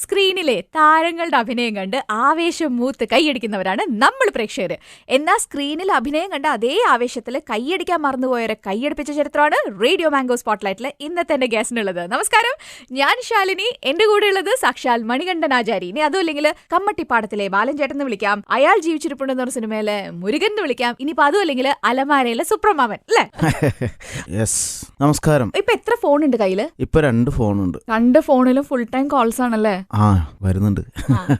സ്ക്രീനിലെ താരങ്ങളുടെ അഭിനയം കണ്ട് ആവേശം മൂത്ത് കൈയടിക്കുന്നവരാണ് നമ്മൾ പ്രേക്ഷകർ. എന്നാൽ സ്ക്രീനിൽ അഭിനയം കണ്ട അതേ ആവേശത്തിൽ കൈയടിക്കാൻ മറന്നുപോയവരെ കൈയടിപ്പിച്ച ചരിത്രമാണ് റേഡിയോ മാംഗോ സ്പോട്ട്ലൈറ്റിൽ ഇന്നത്തെ എന്റെ ഗസ്റ്റിനുള്ളത്. നമസ്കാരം, ഞാൻ ശാലിനി. എന്റെ കൂടെ ഉള്ളത് സാക്ഷാൽ മണികണ്ഠൻ ആചാരി. ഇനി അതുമല്ലെങ്കിൽ കമ്മട്ടിപ്പാടത്തിലെ ബാലൻ ചേട്ടൻ എന്ന് വിളിക്കാം, അയാൾ ജീവിച്ചിരിപ്പുണ്ടെന്ന് പറഞ്ഞ സിനിമയിലെ മുരുകൻ എന്ന് വിളിക്കാം, ഇനിയിപ്പോ അതും അല്ലെങ്കിൽ അലമാരയിലെ സുപ്രമാവൻ അല്ലേ? നമസ്കാരം. ഇപ്പൊ എത്ര ഫോൺ ഉണ്ട് കയ്യില്? ഇപ്പൊ 2 ഫോണുണ്ട്. 2 ഫോണിലും ഫുൾ ടൈം കോൾസ് ആണല്ലേ? വരുന്നുണ്ട്.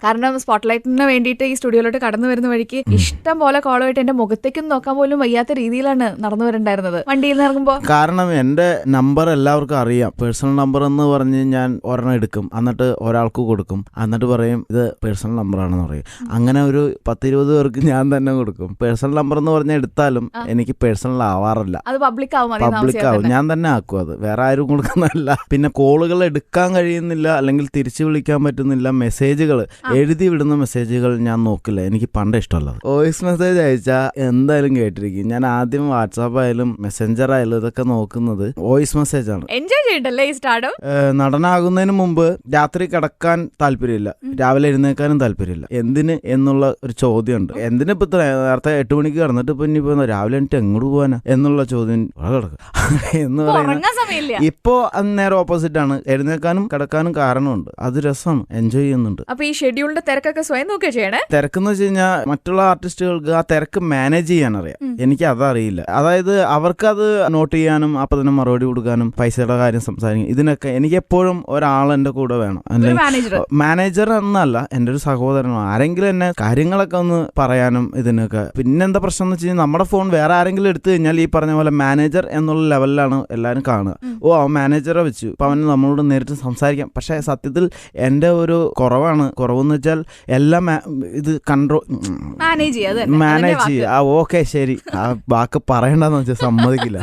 കാരണം സ്പോട്ട്ലൈറ്റിന് വേണ്ടിയിട്ട് ഈ സ്റ്റുഡിയോയിലോട്ട് കടന്നു വരുന്ന വഴിക്ക് ഇഷ്ടം പോലെ കോളുമായിട്ട് എന്റെ മുഖത്തേക്കും നോക്കാൻ പോലും വയ്യാത്ത രീതിയിലാണ് നടന്നു വരണ്ടായിരുന്നത് വണ്ടിയിൽ നിന്ന് ഇറങ്ങുമ്പോ. കാരണം എന്റെ നമ്പർ എല്ലാവർക്കും അറിയാം. പേഴ്സണൽ നമ്പർ എന്ന് പറഞ്ഞ് ഞാൻ ഒരെണ്ണം എടുക്കും, എന്നിട്ട് ഒരാൾക്ക് കൊടുക്കും, എന്നിട്ട് പറയും ഇത് പേഴ്സണൽ നമ്പർ ആണെന്ന് പറയും. അങ്ങനെ ഒരു 10-20 പേർക്ക് ഞാൻ തന്നെ കൊടുക്കും. പേഴ്സണൽ നമ്പർ എന്ന് പറഞ്ഞാൽ എടുത്താലും എനിക്ക് പേഴ്സണൽ ആവാറില്ല, അത് പബ്ലിക് ആവും. ഞാൻ തന്നെ ആക്കും. അത് വേറെ ആരും കൊടുക്കുന്നതല്ല. പിന്നെ കോളുകൾ എടുക്കാൻ കഴിയുന്നില്ല, അല്ലെങ്കിൽ തിരിച്ചു വിളിക്കാൻ പറ്റുന്നില്ല. മെസ്സേജുകൾ എഴുതി വിടുന്ന മെസ്സേജുകൾ ഞാൻ നോക്കില്ല, എനിക്ക് പണ്ട് ഇഷ്ടമല്ലത്. വോയിസ് മെസ്സേജ് അയച്ചാൽ എന്തായാലും കേട്ടിരിക്കും. ഞാൻ ആദ്യം വാട്സാപ്പ് ആയാലും മെസ്സഞ്ചർ ആയാലും ഇതൊക്കെ നോക്കുന്നത് വോയിസ് മെസ്സേജ് ആണ്. എൻജോയ് ചെയ്യണ്ടല്ലേ ഈ സ്റ്റാർഡം? നടനാകുന്നതിന് മുമ്പ് രാത്രി കിടക്കാൻ താല്പര്യമില്ല, രാവിലെ എഴുന്നേക്കാനും താല്പര്യമില്ല. എന്തിന് എന്നുള്ള ഒരു ചോദ്യമുണ്ട്. എന്തിനിപ്പോ നേരത്തെ 8 മണിക്ക് കിടന്നിട്ട് ഇപ്പൊ ഇനിയിപ്പോ രാവിലെ എനിക്ക് എങ്ങോട്ട് പോകാനാ എന്നുള്ള ചോദ്യം കിടക്കും എന്ന് പറയുന്നത്. ഇപ്പോ നേരെ ഓപ്പോസിറ്റ് ആണ്. എഴുന്നേക്കാനും കിടക്കാനും കാരണമുണ്ട്. അത് രസമാണ്, എൻജോയ് ചെയ്യുന്നുണ്ട്. അപ്പൊ ഈ ഷെഡ്യൂളിന്റെ തിരക്കൊക്കെ സ്വയം നോക്കിയാ ചെയ്യണേ? തിരക്കെന്ന് വെച്ച് കഴിഞ്ഞാൽ മറ്റുള്ള ആർട്ടിസ്റ്റുകൾക്ക് ആ തിരക്ക് മാനേജ് ചെയ്യാൻ അറിയാം, എനിക്ക് അതറിയില്ല. അതായത് അവർക്കത് നോട്ട് ചെയ്യാനും അപ്പൊ തന്നെ മറുപടി കൊടുക്കാനും പൈസയുടെ കാര്യം സംസാരിക്കും, ഇതിനൊക്കെ എനിക്ക് എപ്പോഴും ഒരാൾ എന്റെ കൂടെ വേണം. മാനേജർ എന്നല്ല, എന്റെ ഒരു സഹോദരനോ ആരെങ്കിലും എന്നെ കാര്യങ്ങളൊക്കെ ഒന്ന് പറയാനും ഇതിനൊക്കെ. പിന്നെന്താ പ്രശ്നം എന്ന് വെച്ച് കഴിഞ്ഞാൽ നമ്മുടെ ഫോൺ വേറെ ആരെങ്കിലും എടുത്തു കഴിഞ്ഞാൽ ഈ പറഞ്ഞ പോലെ മാനേജർ എന്നുള്ള ലെവലിലാണ് എല്ലാവരും കാണുക. ഓ അവൻ മാനേജറെ വെച്ചു, അപ്പൊ അവന് നമ്മളോട് നേരിട്ട് സംസാരിക്കാം. പക്ഷെ സത്യത്തിൽ എന്റെ ഒരു കുറവെന്ന് വെച്ചാൽ എല്ലാം ഇത് മാനേജ് ചെയ്യുക. ഓക്കെ ശരി, ആ വാക്ക് പറയണ്ടെന്ന് വെച്ചാൽ സമ്മതിക്കില്ല.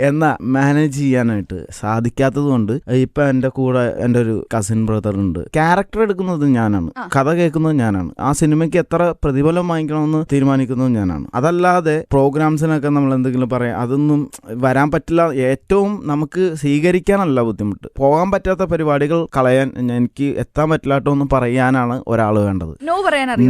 എന്നാ മാനേജ് ചെയ്യാനായിട്ട് സാധിക്കാത്തത് കൊണ്ട് ഇപ്പൊ എന്റെ കൂടെ എന്റെ ഒരു കസിൻ ബ്രദർ ഉണ്ട്. ക്യാരക്ടർ എടുക്കുന്നത് ഞാനാണ്, കഥ കേൾക്കുന്നത് ഞാനാണ്, ആ സിനിമയ്ക്ക് എത്ര പ്രതിഫലം വാങ്ങിക്കണമെന്ന് തീരുമാനിക്കുന്നത് ഞാനാണ്. അതല്ലാതെ പ്രോഗ്രാംസിനൊക്കെ നമ്മൾ എന്തെങ്കിലും പറയാം, അതൊന്നും വരാൻ പറ്റില്ല. ഏറ്റവും നമുക്ക് സ്വീകരിക്കാനല്ല ബുദ്ധിമുട്ട്, പോകാൻ പറ്റാത്ത പരിപാടികൾ കളയാൻ എനിക്ക് എത്താൻ പറ്റില്ലാട്ടോ എന്ന് പറയാനാണ് ഒരാൾ വേണ്ടത്.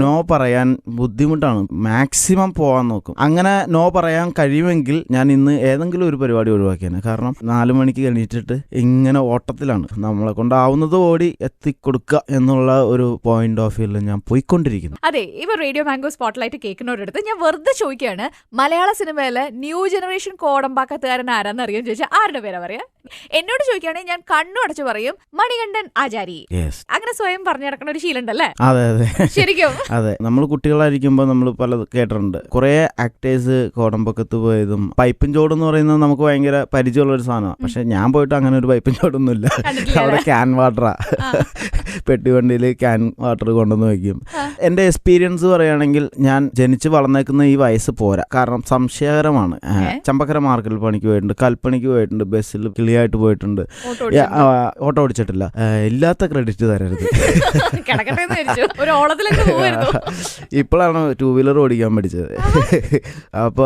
നോ പറയാൻ ബുദ്ധിമുട്ടാണ്, മാക്സിമം പോകാൻ നോക്കും. അങ്ങനെ നോ പറയാൻ കഴിയുമെങ്കിൽ ഞാൻ ഇന്ന് ഏതെങ്കിലും ഒരു പരിപാടി ഒഴിവാക്കിയാണ്. കാരണം 4 മണിക്ക് എണീറ്റിട്ട് ഇങ്ങനെ ഓട്ടത്തിലാണ്, നമ്മളെ കൊണ്ടാവുന്നത് ഓടി എത്തിക്കൊടുക്കുക എന്നുള്ള ഒരു പോയിന്റ് ഓഫ് വ്യൂവിൽ ഞാൻ പോയിക്കൊണ്ടിരിക്കുന്നു. അതെ, ഇവ റേഡിയോ മാംഗോ സ്പോട്ട്ലൈറ്റ് കേൾക്കുന്നവരടുത്ത് ഞാൻ വെറുതെ ചോദിക്കുകയാണ്, മലയാള സിനിമയിലെ ന്യൂ ജനറേഷൻ കോടമ്പാക്കത്തുകാരൻ ആരാന്ന് അറിയാൻ ചോദിച്ചാൽ ആരുടെ പേരാ പറയാ? എന്നോട് ചോദിക്കുകയാണെങ്കിൽ ഞാൻ കണ്ണു അടച്ചു പറയും മണികണ്ഠൻ ആചാരി. അങ്ങനെ സ്വയം പറഞ്ഞു നടക്കുന്ന ഒരു ശീലം ഉണ്ടല്ലേ? അതെ അതെ, ശരിക്കും. അതെ, നമ്മൾ കുട്ടികളായിരിക്കുമ്പോൾ നമ്മൾ പല കേട്ടിട്ടുണ്ട്. കുറെ ആക്ടേഴ്സ് കോടമ്പക്കത്ത് പോയതും പൈപ്പും ചോടെന്ന് പറയുന്നത് നമുക്ക് ഭയങ്കര പരിചയമുള്ള ഒരു സാധനമാണ്. പക്ഷെ ഞാൻ പോയിട്ട് അങ്ങനെ ഒരു പൈപ്പും ചോടൊന്നുമില്ല. അവിടെ ക്യാൻ വാട്ടറാ, പെട്ടിവണ്ടിയിൽ ക്യാൻ വാട്ടർ കൊണ്ടുവന്ന് വയ്ക്കും. എന്റെ എക്സ്പീരിയൻസ് പറയുകയാണെങ്കിൽ ഞാൻ ജനിച്ച് വളർന്നേക്കുന്ന ഈ വയസ്സ് പോരാ. കാരണം സംശയകരമാണ്. ചമ്പക്കര മാർക്കറ്റിൽ പണിക്ക് പോയിട്ടുണ്ട്, കൽപ്പണിക്ക് പോയിട്ടുണ്ട്, ബസ്സിൽ കിളിയായിട്ട് പോയിട്ടുണ്ട്. ഓട്ടോ ഓടിച്ചിട്ടില്ല. ഇല്ലാത്ത ക്രെഡിറ്റ് തരരുത്. ഇപ്പോഴാണ് 2 വീലർ ഓടിക്കാൻ പഠിച്ചത്. അപ്പൊ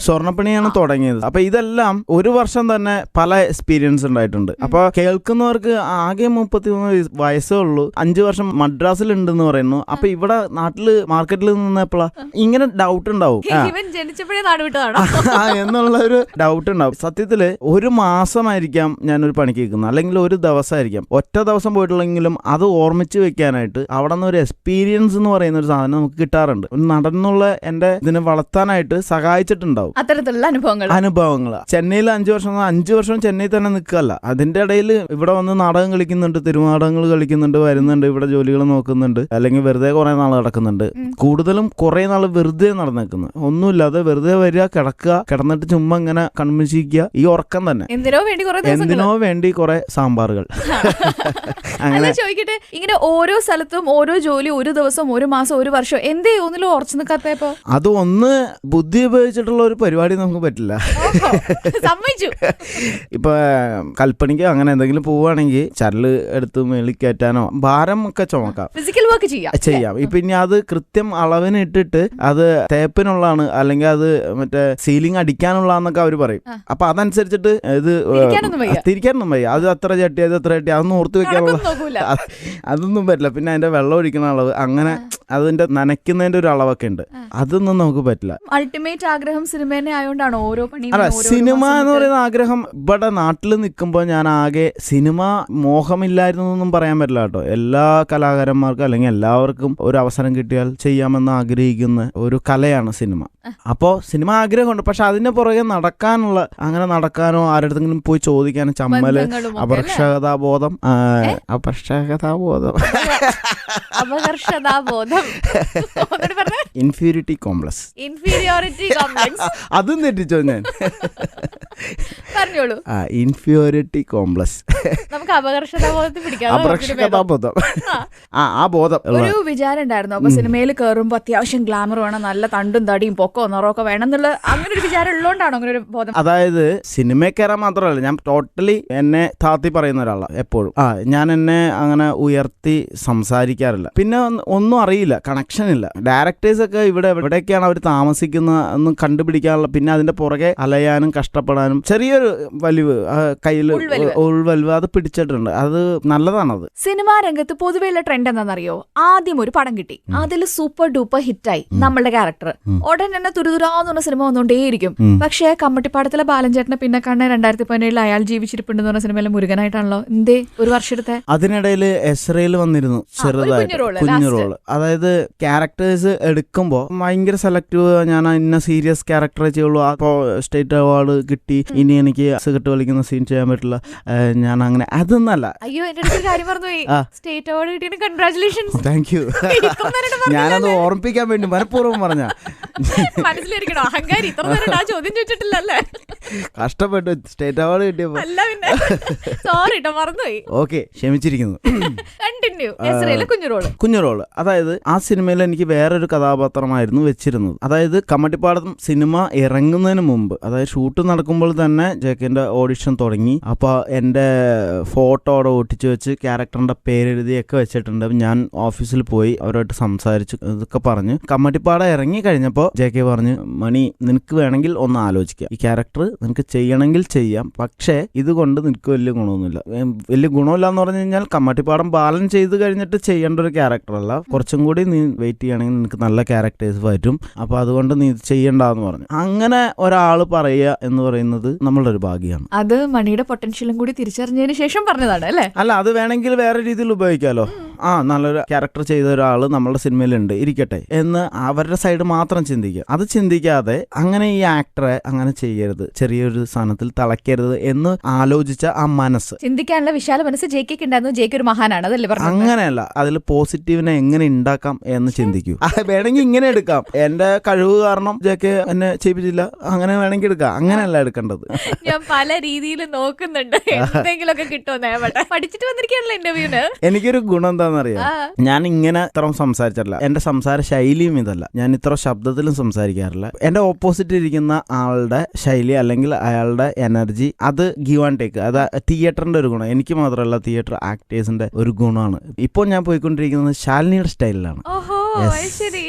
സ്വർണ്ണപ്പണിയാണ് തുടങ്ങിയത്. അപ്പൊ ഇതെല്ലാം ഒരു വർഷം തന്നെ പല എക്സ്പീരിയൻസ് ഉണ്ടായിട്ടുണ്ട്. അപ്പൊ കേൾക്കുന്നവർക്ക് ആകെ 33 വയസ്സേ ഉള്ളൂ, 5 വർഷം മദ്രാസിൽ ഉണ്ടെന്ന് പറയുന്നു. അപ്പൊ ഇവിടെ നാട്ടില് മാർക്കറ്റിൽ നിന്നപ്പോഴാ ഇങ്ങനെ ഡൗട്ട് ഉണ്ടാവും എന്നുള്ള ഒരു ഡൗട്ട് ഉണ്ടാവും. സത്യത്തില് ഒരു മാസമായിരിക്കാം ഞാനൊരു പണിക്ക് കേൾക്കുന്നത്, അല്ലെങ്കിൽ ഒരു ദിവസമായിരിക്കാം. ഒറ്റ ദിവസം പോയിട്ടുള്ളെങ്കിലും അത് ഓർമ്മിച്ച് വെക്കാനായിട്ട് അവിടെ നിന്ന് ഒരു എക്സ്പീരിയൻസ് എന്ന് പറയുന്ന ഒരു സാധനം നമുക്ക് കിട്ടാറുണ്ട്. നടന്നുള്ള എന്റെ ഇതിനെ വളർത്താനായിട്ട് സഹായിച്ചിട്ടുണ്ടാവും അത്തരത്തിലുള്ള അനുഭവങ്ങൾ. ചെന്നൈയിൽ 5 വർഷം ചെന്നൈയിൽ തന്നെ നിൽക്കല്ല, അതിന്റെ ഇടയിൽ ഇവിടെ വന്ന് നാടകം കളിക്കുന്നുണ്ട്, തിരുനാടകങ്ങൾ കളിക്കുന്നുണ്ട്, വരുന്നുണ്ട്, ഇവിടെ ജോലികൾ നോക്കുന്നുണ്ട്, അല്ലെങ്കിൽ വെറുതെ കുറെ നാൾ കിടക്കുന്നുണ്ട്. കൂടുതലും കുറെ നാൾ വെറുതെ നടന്നേക്കുന്നത്, ഒന്നുമില്ലാതെ വെറുതെ വരിക, കിടക്കുക, കിടന്നിട്ട് ചുമ്മാ ഇങ്ങനെ കൺമിഷിക്കുക. ഈ ഉറക്കം തന്നെ എന്തിനോ വേണ്ടി കുറെ സാമ്പാറുകൾ. അങ്ങനെ ചോദിക്കട്ടെ, ഇങ്ങനെ ഓരോ സ്ഥലത്തും ഓരോ ജോലി, ഒരു ദിവസം, ഒരു മാസം, ഒരു വർഷം, എന്തേ ഒന്നിലും ഉറച്ചു നിൽക്കാത്തപ്പോ? അത് ഒന്ന് ബുദ്ധി ഉപയോഗിച്ചിട്ടുള്ള ഒരു പരിപാടി നമുക്ക് പറ്റില്ല. ഇപ്പൊ കൽപ്പണിക്ക് അങ്ങനെ എന്തെങ്കിലും പോവുകയാണെങ്കിൽ ചരല് എടുത്ത് മേളിൽ കയറ്റാനോ ഭാരം ഒക്കെ ചുമക്കാം, ഫിസിക്കൽ വർക്ക് ചെയ്യാം. പിന്നെ അത് കൃത്യം അളവിന് ഇട്ടിട്ട് അത് തേപ്പിനുള്ളതാണ്, അല്ലെങ്കിൽ അത് മറ്റേ സീലിംഗ് അടിക്കാനുള്ളതെന്നൊക്കെ അവർ പറയും. അപ്പൊ അതനുസരിച്ചിട്ട് ഇത് തിരിക്കാനൊന്നും വയ്യ, അത് അത്ര ചട്ടി ഏത് എത്ര കിട്ടി അതൊന്നും ഓർത്ത് വെക്കാനുള്ള അതൊന്നും പറ്റില്ല. പിന്നെ അതിന്റെ വെള്ളം ഒഴിക്കുന്ന അളവ് അങ്ങനെ അതിന്റെ നനയ്ക്കുന്നതിന്റെ ഒരു അളവൊക്കെ ഉണ്ട്, അതൊന്നും നമുക്ക് പറ്റില്ല. അൾട്ടിമേറ്റ് ആഗ്രഹം സിനിമേനെ ആയതുകൊണ്ടാണോ ഓരോ പണിയും? അല്ല, സിനിമ എന്ന് പറയുന്ന ആഗ്രഹം ഇവിടെ നാട്ടിൽ നിൽക്കുമ്പോൾ ഞാൻ ആകെ സിനിമ മോഹമില്ലായിരുന്നൊന്നും പറയാൻ പറ്റില്ല കേട്ടോ. എല്ലാ കലാകാരന്മാർക്കും അല്ലെങ്കിൽ എല്ലാവർക്കും ഒരു അവസരം കിട്ടിയാൽ ചെയ്യാമെന്ന് ആഗ്രഹിക്കുന്ന ഒരു കലയാണ് സിനിമ. അപ്പോൾ സിനിമ ആഗ്രഹമുണ്ട്, പക്ഷെ അതിന്റെ പുറകെ നടക്കാനുള്ള അങ്ങനെ നടക്കാനോ ആരുടെങ്കിലും പോയി ചോദിക്കാനോ ചമ്മല്, അപകർഷതാബോധം ഇൻഫീരിയോറിറ്റി കോംപ്ലക്സ് അതും തെറ്റിച്ചോ ഞാൻ? പറഞ്ഞോളൂ. ഇൻഫീരിയോറിറ്റി കോംപ്ലക്സ്, നമുക്ക് അപകർഷതാബോധം ആ ബോധം. ഒരു വിചാരം ഉണ്ടായിരുന്നു അപ്പൊ സിനിമയിൽ കയറുമ്പോ അത്യാവശ്യം ഗ്ലാമർ വേണം, നല്ല തണ്ടും തടിയും പൊക്കോ നിറമൊക്കെ വേണം എന്നുള്ള അങ്ങനെ ഒരു വിചാരം ഉള്ളതുകൊണ്ടാണോ അങ്ങനെ ഒരു ബോധം? അതായത് സിനിമയിൽ കയറാൻ മാത്രമല്ല, ഞാൻ ടോട്ടലി എന്നെ താത്തി പറയുന്ന ഒരാളാണ് എപ്പോഴും. ഞാൻ എന്നെ അങ്ങനെ ഉയർത്തി സംസാരിക്കാറില്ല. പിന്നെ ഒന്നും അറിയില്ല, കണക്ഷൻ ഇല്ല. ഡയറക്ടേഴ്സ് ഒക്കെ എവിടെയൊക്കെയാണ് അവർ താമസിക്കുന്നത് ഒന്നും കണ്ടുപിടിക്കാനുള്ള, പിന്നെ അതിന്റെ പുറകെ അലയാനും കഷ്ടപ്പെടാനും ചെറിയൊരു വലിവ് കയ്യിൽ ഉൾവലിവ് അത് പിടിച്ചിട്ടുണ്ട്. അത് നല്ലതാണത്. സിനിമാ രംഗത്ത് പൊതുവെയുള്ള ട്രെൻഡ് എന്താണെന്നറിയോ? ആദ്യം ഒരു പടം കിട്ടി, അതിൽ സൂപ്പർ ഡൂപ്പർ ഹിറ്റായി നമ്മളുടെ ക്യാരക്ടർ, ഉടൻ തന്നെ തുരുതുരാന്ന് പറഞ്ഞ സിനിമ വന്നുകൊണ്ടേയിരിക്കും. പക്ഷേ കമ്മട്ടിപ്പാടത്തിലെ ബാലൻചേട്ടനെ പിന്നെ കാണാൻ 2017 അയാൾ ജീവിച്ചിരിപ്പുണ്ടെന്ന് പറഞ്ഞ സിനിമയിലെ മുരുകനായിട്ടാണല്ലോ. എന്തേ ഒരു വർഷത്തെ അതിനിടയിൽ എസ്രയിൽ വന്നിരുന്നു ചെറുതായിട്ട് കുഞ്ഞു റോള്. അതായത് ക്യാരക്ടേഴ്സ് എടുക്കുമ്പോ ഭയങ്കര സെലക്റ്റീവ്, ഞാൻ ഇന്ന സീരിയസ് ക്യാരക്ടറേ ചെയ്യുള്ളൂ. അപ്പോ സ്റ്റേറ്റ് അവാർഡ് കിട്ടി, ഇനി എനിക്ക് സിഗരറ്റ് വലിക്കുന്ന സീൻ ചെയ്യാൻ പറ്റില്ല, ഞാൻ അങ്ങനെ അതൊന്നല്ല. അയ്യോ എന്റെ അടുത്ത് കാര്യം പറഞ്ഞു, സ്റ്റേറ്റ് അവാർഡ് കിട്ടിയ കൺഗ്രാറ്റുലേഷൻസ്. Thank you. ഞാനത് ഓർമ്മിപ്പിക്കാൻ വേണ്ടി മനഃപൂർവ്വം പറഞ്ഞ. മനസ്സിലിരിക്കണോ അഹങ്കാരി, ഇത്ര നേരം ആ ചോദ്യം ചോദിച്ചിട്ടില്ലല്ലേ? കഷ്ടപ്പെട്ടു സ്റ്റേറ്റ് അവാർഡ് കിട്ടിയപ്പോ. സോറി ട്ടോ, മറന്നുപോയി. ഓക്കെ, ക്ഷമിച്ചിരിക്കുന്നു. കുഞ്ഞു റോള്. അതായത് ആ സിനിമയിൽ എനിക്ക് വേറൊരു കഥാപാത്രമായിരുന്നു വെച്ചിരുന്നത്. അതായത് കമ്മട്ടിപ്പാടം സിനിമ ഇറങ്ങുന്നതിന് മുമ്പ്, അതായത് ഷൂട്ട് നടക്കുമ്പോൾ തന്നെ ജെക്കിന്റെ ഓഡിഷൻ തുടങ്ങി. അപ്പൊ എന്റെ ഫോട്ടോ അവിടെ ഒട്ടിച്ചു വെച്ച് ക്യാരക്ടറിന്റെ പേരെഴുതിയൊക്കെ വെച്ചിട്ടുണ്ട്. ഞാൻ ഓഫീസിൽ പോയി അവരുമായിട്ട് സംസാരിച്ചു, ഇതൊക്കെ പറഞ്ഞു. കമ്മട്ടിപ്പാടം ഇറങ്ങി കഴിഞ്ഞപ്പോ ജെക്കെ പറഞ്ഞു, മണി നിനക്ക് വേണമെങ്കിൽ ഒന്ന് ആലോചിക്കാം, ഈ ക്യാരക്ടർ നിനക്ക് ചെയ്യണമെങ്കിൽ ചെയ്യാം, പക്ഷേ ഇതുകൊണ്ട് നിനക്ക് വലിയ ഗുണമൊന്നുമില്ല. വലിയ ഗുണമില്ല എന്ന് പറഞ്ഞു കഴിഞ്ഞാൽ കമ്മട്ടിപ്പാടം ബാലൻ ചെയ്ത് കഴിഞ്ഞിട്ട് ചെയ്യേണ്ട ഒരു ക്യാരക്ടർ അല്ല, കുറച്ചും കൂടി നീ വെയിറ്റ് ചെയ്യണമെങ്കിൽ നിനക്ക് നല്ല ക്യാരക്ടേഴ്സ് പറ്റും, അപ്പൊ അതുകൊണ്ട് നീ ചെയ്യണ്ടെന്ന് പറഞ്ഞു. അങ്ങനെ ഒരാൾ പറയുക എന്ന് പറയുന്നത് നമ്മളുടെ ഒരു ഭാഗ്യമാണ്. അത് മണിയുടെ പൊട്ടൻഷ്യലും കൂടി തിരിച്ചറിഞ്ഞതിന് ശേഷം പറഞ്ഞതാണ് അല്ലേ? അല്ല, അത് വേണമെങ്കിൽ വേറെ രീതിയിൽ ഉപയോഗിക്കാമല്ലോ. നല്ലൊരു ക്യാരക്ടർ ചെയ്ത ഒരാൾ നമ്മളുടെ സിനിമയിലുണ്ട് ഇരിക്കട്ടെ എന്ന് അവരുടെ സൈഡ് മാത്രം ചിന്തിക്കുക. അത് ചിന്തിക്കാതെ അങ്ങനെ ഈ ആക്ടറെ അങ്ങനെ ചെയ്യരുത്, ചെറിയൊരു സാധനത്തിൽ തളയ്ക്കരുത് എന്ന് ആലോചിച്ച ആ മനസ്സ്, ചിന്തിക്കാനുള്ള വിശാല മനസ്സ് ജെയ്ക്ക് ഉണ്ടായിരുന്നു. ജെയ്ക്ക് ഒരു മഹാനാണ്, അതല്ലേ പറഞ്ഞത്? അങ്ങനെയല്ല, അതിൽ പോസിറ്റീവിനെ എങ്ങനെ ഉണ്ടാക്കാം എന്ന് ചിന്തിക്കൂ. വേണമെങ്കിൽ ഇങ്ങനെ എടുക്കാം, എന്റെ കഴിവ് കാരണം ജെയ്ക്ക് എന്നെ ചെയ്യിപ്പിച്ചില്ല, അങ്ങനെ വേണമെങ്കിൽ എടുക്കാം. അങ്ങനെയല്ല എടുക്കേണ്ടത്. ഞാൻ പല രീതിയിൽ നോക്കുന്നുണ്ട്, എന്തെങ്കിലുമൊക്കെ കിട്ടുമെന്ന്. പഠിച്ചിട്ട് വന്നിരിക്കുകയാണല്ലോ ഇന്റർവ്യൂന്. എനിക്കൊരു ഗുണം എന്താണെന്നറിയാം, ഞാൻ ഇങ്ങനെ ഇത്ര സംസാരിച്ചിട്ടില്ല, എന്റെ സംസാര ശൈലിയും ഇതല്ല, ഞാൻ ഇത്ര ശബ്ദത്തിലും സംസാരിക്കാറില്ല. എന്റെ ഓപ്പോസിറ്റ് ഇരിക്കുന്ന ആളുടെ ശൈലി അല്ലെങ്കിൽ അയാളുടെ എനർജി, അത് ഗീവ് ആൻഡ് ടേക്ക്. അത് തിയേറ്ററിന്റെ ഒരു ഗുണം, എനിക്ക് മാത്രമല്ല തിയേറ്റർ ആക്ടേഴ്സിന്റെ ഒരു ഗുണമാണ്. ഇപ്പോൾ ഞാൻ പോയിക്കൊണ്ടിരിക്കുന്നത് ശാലിനിയുടെ സ്റ്റൈലിലാണ്. ശരി.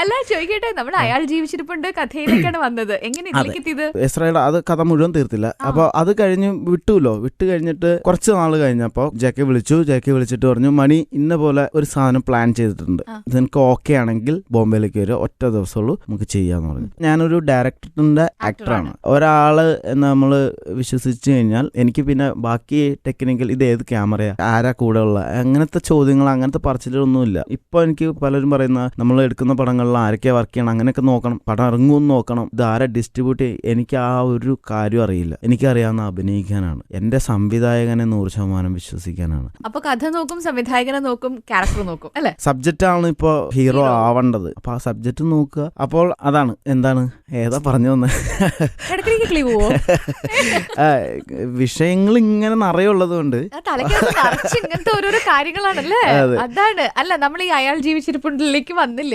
അല്ല ചോദിക്കട്ടെ, നമ്മൾ അയാൾ ജീവിച്ചിരിപ്പുണ്ട് കഥയിലേക്കാണ് വന്നത്, എങ്ങനെ ഇതിലേക്കെത്തിയത്? ഇസ്രായേൽ അത് കഥ മുഴുവൻ തീർത്തില്ല. അപ്പൊ അത് കഴിഞ്ഞ് വിട്ടു കഴിഞ്ഞിട്ട് കുറച്ച് നാൾ കഴിഞ്ഞപ്പോ ജെക്കെ വിളിച്ചിട്ട് പറഞ്ഞു, മണി ഇന്ന പോലെ ഒരു സാധനം പ്ലാൻ ചെയ്തിട്ടുണ്ട്, നിനക്ക് ഓക്കെ ആണെങ്കിൽ ബോംബെയിലേക്ക് വരിക, ഒറ്റ ദിവസമുള്ളൂ, നമുക്ക് ചെയ്യാന്ന് പറഞ്ഞു. ഞാനൊരു ഡയറക്ടറിന്റെ ആക്ടറാണ്. ഒരാള് നമ്മള് വിശ്വസിച്ചു കഴിഞ്ഞാൽ എനിക്ക് പിന്നെ ബാക്കി ടെക്നിക്കൽ, ഇത് ഏത് ക്യാമറയാ, ആരാ കൂടെ ഉള്ള, അങ്ങനത്തെ ചോദ്യങ്ങൾ, അങ്ങനത്തെ പറച്ചിലൊന്നുമില്ല. ഇപ്പൊ എനിക്ക് പലരും പറയുന്ന നമ്മൾ എടുക്കുന്ന പടങ്ങളിൽ ആരൊക്കെ വർക്ക് ചെയ്യണം, അങ്ങനെയൊക്കെ നോക്കണം, പടം ഇറങ്ങുമെന്ന് നോക്കണം, ഇത് ആരെ ഡിസ്ട്രിബ്യൂട്ട് ചെയ്യും, എനിക്ക് ആ ഒരു കാര്യം അറിയില്ല. എനിക്കറിയാവുന്ന അഭിനയിക്കാനാണ്, എന്റെ സംവിധായകനെ 100% വിശ്വസിക്കാനാണ്. അപ്പൊ കഥ നോക്കും, സംവിധായകനെ നോക്കും, ക്യാരക്ടർ നോക്കും അല്ലെ? സബ്ജക്റ്റ് ആണ് ഇപ്പൊ ഹീറോ ആവേണ്ടത്, അപ്പൊ ആ സബ്ജക്റ്റ് നോക്കുക. അപ്പോൾ അതാണ് എന്താണ് ഏതാ പറഞ്ഞു വന്നത്, വിഷയങ്ങൾ ഇങ്ങനെ നിറയുള്ളത് കൊണ്ട് ഇങ്ങനത്തെ ഓരോരോ കാര്യങ്ങളാണല്ലേ. അതാണ്. അല്ല, നമ്മൾ ഈ അയാൾ ജീവിച്ചിരിപ്പുണ്ടിലേക്ക് വന്നില്ല.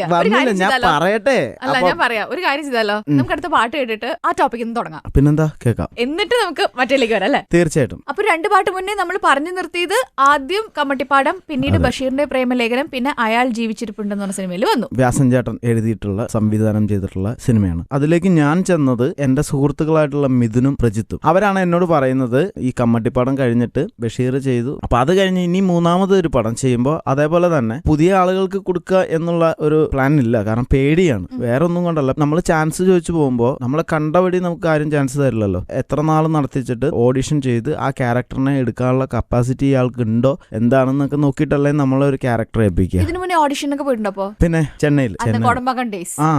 ഞാൻ പറയട്ടെ. അല്ല, ഞാൻ പറയാം, ഒരു കാര്യം ചെയ്താലോ, നമുക്ക് അടുത്ത പാട്ട് കേട്ടിട്ട് ആ ടോപ്പിക്കിൽ നിന്ന് തുടങ്ങാം. പിന്നെന്താ, കേൾക്കാം. എന്നിട്ട് നമുക്ക് മറ്റേലേക്ക് വരാം, അല്ലേ? തീർച്ചയായിട്ടും. അപ്പൊ 2 പാട്ട് മുന്നേ നമ്മൾ പറഞ്ഞു നിർത്തിയത് ആദ്യം കമ്മട്ടിപ്പാടം, പിന്നീട് ബഷീറിന്റെ പ്രേമലേഖനം, പിന്നെ അയാൾ ജീവിച്ചിരിപ്പുണ്ടെന്ന് പറഞ്ഞ സിനിമയിൽ വന്നു. വ്യാസൻ ചേട്ടൻ എഴുതിയിട്ടുള്ള, സംവിധാനം ചെയ്തിട്ടുള്ള സിനിമയാണ്. അതിലേക്ക് ഞാൻ ചെന്നത് എന്റെ സുഹൃത്തുക്കളായിട്ടുള്ള മിഥുനും പ്രജിത്തും. അവരാണ് എന്നോട് പറയുന്നത്, ഈ കമ്മട്ടിപ്പാടം കഴിഞ്ഞിട്ട് ബഷീർ ചെയ്തു, അപ്പൊ അത് കഴിഞ്ഞ് ഇനി 3ാമത് ഒരു പടം ചെയ്യുമ്പോൾ അതേപോലെ തന്നെ പുതിയ ആളുകൾക്ക് കൊടുക്കുക എന്നുള്ള ഒരു പ്ലാൻ ഇല്ല. കാരണം പേടിയാണ്, വേറെ ഒന്നും കൊണ്ടല്ല. നമ്മൾ ചാൻസ് ചോദിച്ചു പോകുമ്പോൾ നമ്മളെ കണ്ടപടി നമുക്ക് ആരും ചാൻസ് തരില്ലല്ലോ. എത്ര നാൾ നടത്തിച്ചിട്ട് ഓഡിഷൻ ചെയ്ത് ആ ക്യാരക്ടറിനെ എടുക്കാനുള്ള കപ്പാസിറ്റി ഇയാൾക്ക് ഉണ്ടോ എന്താണെന്നൊക്കെ നോക്കിയിട്ടല്ലേ നമ്മളൊരു ക്യാരക്ടർ ഏൽപ്പിക്കുക. ഇതിനു മുന്നേ ഓഡിഷൻ ഒക്കെ പോയിട്ടുണ്ടോ? പിന്നെ ചെന്നൈയിൽ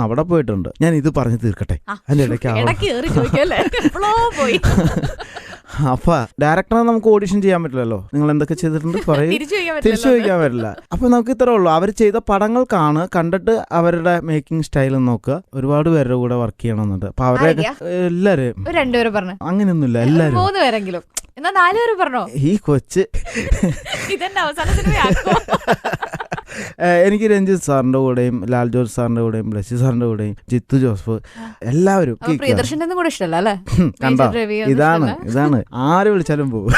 അവിടെ പോയിട്ടുണ്ട്. ഞാൻ ഇത് പറഞ്ഞു തീർക്കട്ടെ, അതിന്റെ ഇടയ്ക്ക് അപ്പൊ ഡയറക്ടറെ നമുക്ക് ഓഡിഷൻ ചെയ്യാൻ പറ്റില്ലല്ലോ. നിങ്ങൾ എന്തൊക്കെ ചെയ്തിട്ടുണ്ട് തിരിച്ചു ചോദിക്കാൻ പറ്റില്ല. അപ്പൊ നമുക്ക് ഇത്രേ ഉള്ളൂ, അവർ ചെയ്ത പടങ്ങൾ കണ്ടിട്ട് അവരുടെ മേക്കിംഗ് സ്റ്റൈൽ നോക്കുക. ഒരുപാട് പേരുടെ കൂടെ വർക്ക് ചെയ്യണമെന്നുണ്ട്. അപ്പൊ അവരെ എല്ലാരും അങ്ങനെയൊന്നുമില്ല, എല്ലാരും 3 പേരെങ്കിലും. എന്നാ 4 പേര് പറഞ്ഞോ? ഈ കൊച്ച് ഇതെന്നെ അവസാന സിനിമയാക്കോ? എനിക്ക് രഞ്ജിത്ത് സാറിന്റെ കൂടെയും ലാൽ ജോർജ് സാറിന്റെ കൂടെയും ബ്ലസ്സി സാറിന്റെ കൂടെയും ജിത്തു ജോസഫ് എല്ലാവരും കണ്ടോ. ഇതാണ് ആര് വിളിച്ചാലും പോകും.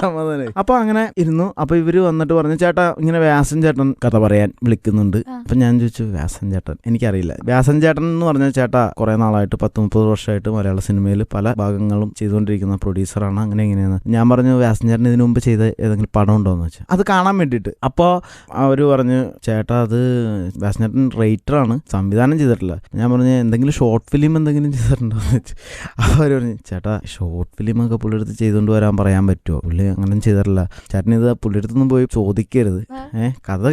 സമാധാനം. അപ്പൊ അങ്ങനെ ഇരുന്നു. അപ്പൊ ഇവര് വന്നിട്ട് പറഞ്ഞു, ചേട്ടാ ഇങ്ങനെ വ്യാസൻ ചേട്ടൻ കഥ പറയാൻ വിളിക്കുന്നുണ്ട്. അപ്പൊ ഞാൻ ചോദിച്ചു, വ്യാസൻ ചേട്ടൻ എനിക്കറിയില്ല. വ്യാസൻ ചേട്ടൻ എന്ന് പറഞ്ഞ ചേട്ടാ കുറെ നാളായിട്ട് 10-30 വർഷമായിട്ട് മലയാള സിനിമയിൽ പല ഭാഗങ്ങളും ചെയ്തുകൊണ്ടിരിക്കുന്ന പ്രൊഡ്യൂസറാണ്. അങ്ങനെ എങ്ങനെയാന്ന് ഞാൻ പറഞ്ഞു, വ്യാസൻ ചേട്ടൻ ഇതിനു മുമ്പ് ചെയ്ത ഏതെങ്കിലും പടം ഉണ്ടോന്ന് വെച്ചാൽ അത് കാണാൻ വേണ്ടിയിട്ട്. അപ്പോൾ അവര് പറഞ്ഞു, ചേട്ടാ അത് വ്യാസൻ ചേട്ടൻ റൈറ്ററാണ്, സംവിധാനം ചെയ്തിട്ടില്ല. ഞാൻ പറഞ്ഞു, എന്തെങ്കിലും ഷോർട്ട് ഫിലിം എന്തെങ്കിലും ചെയ്തിട്ടുണ്ടോന്ന് വെച്ചു. അവർ പറഞ്ഞു, ചേട്ടാ ഷോർട്ട് ഫിലിമൊക്കെ പുള്ളിയെടുത്ത് ചെയ്തുകൊണ്ട് വരാൻ പറയാൻ പറ്റുമോ? പുള്ളി അങ്ങനെ ചെയ്തിട്ടില്ല. ചേട്ടൻ ഇത് പുള്ളിയെടുത്തൊന്നും പോയി ചോദിക്കരുത്, കഥ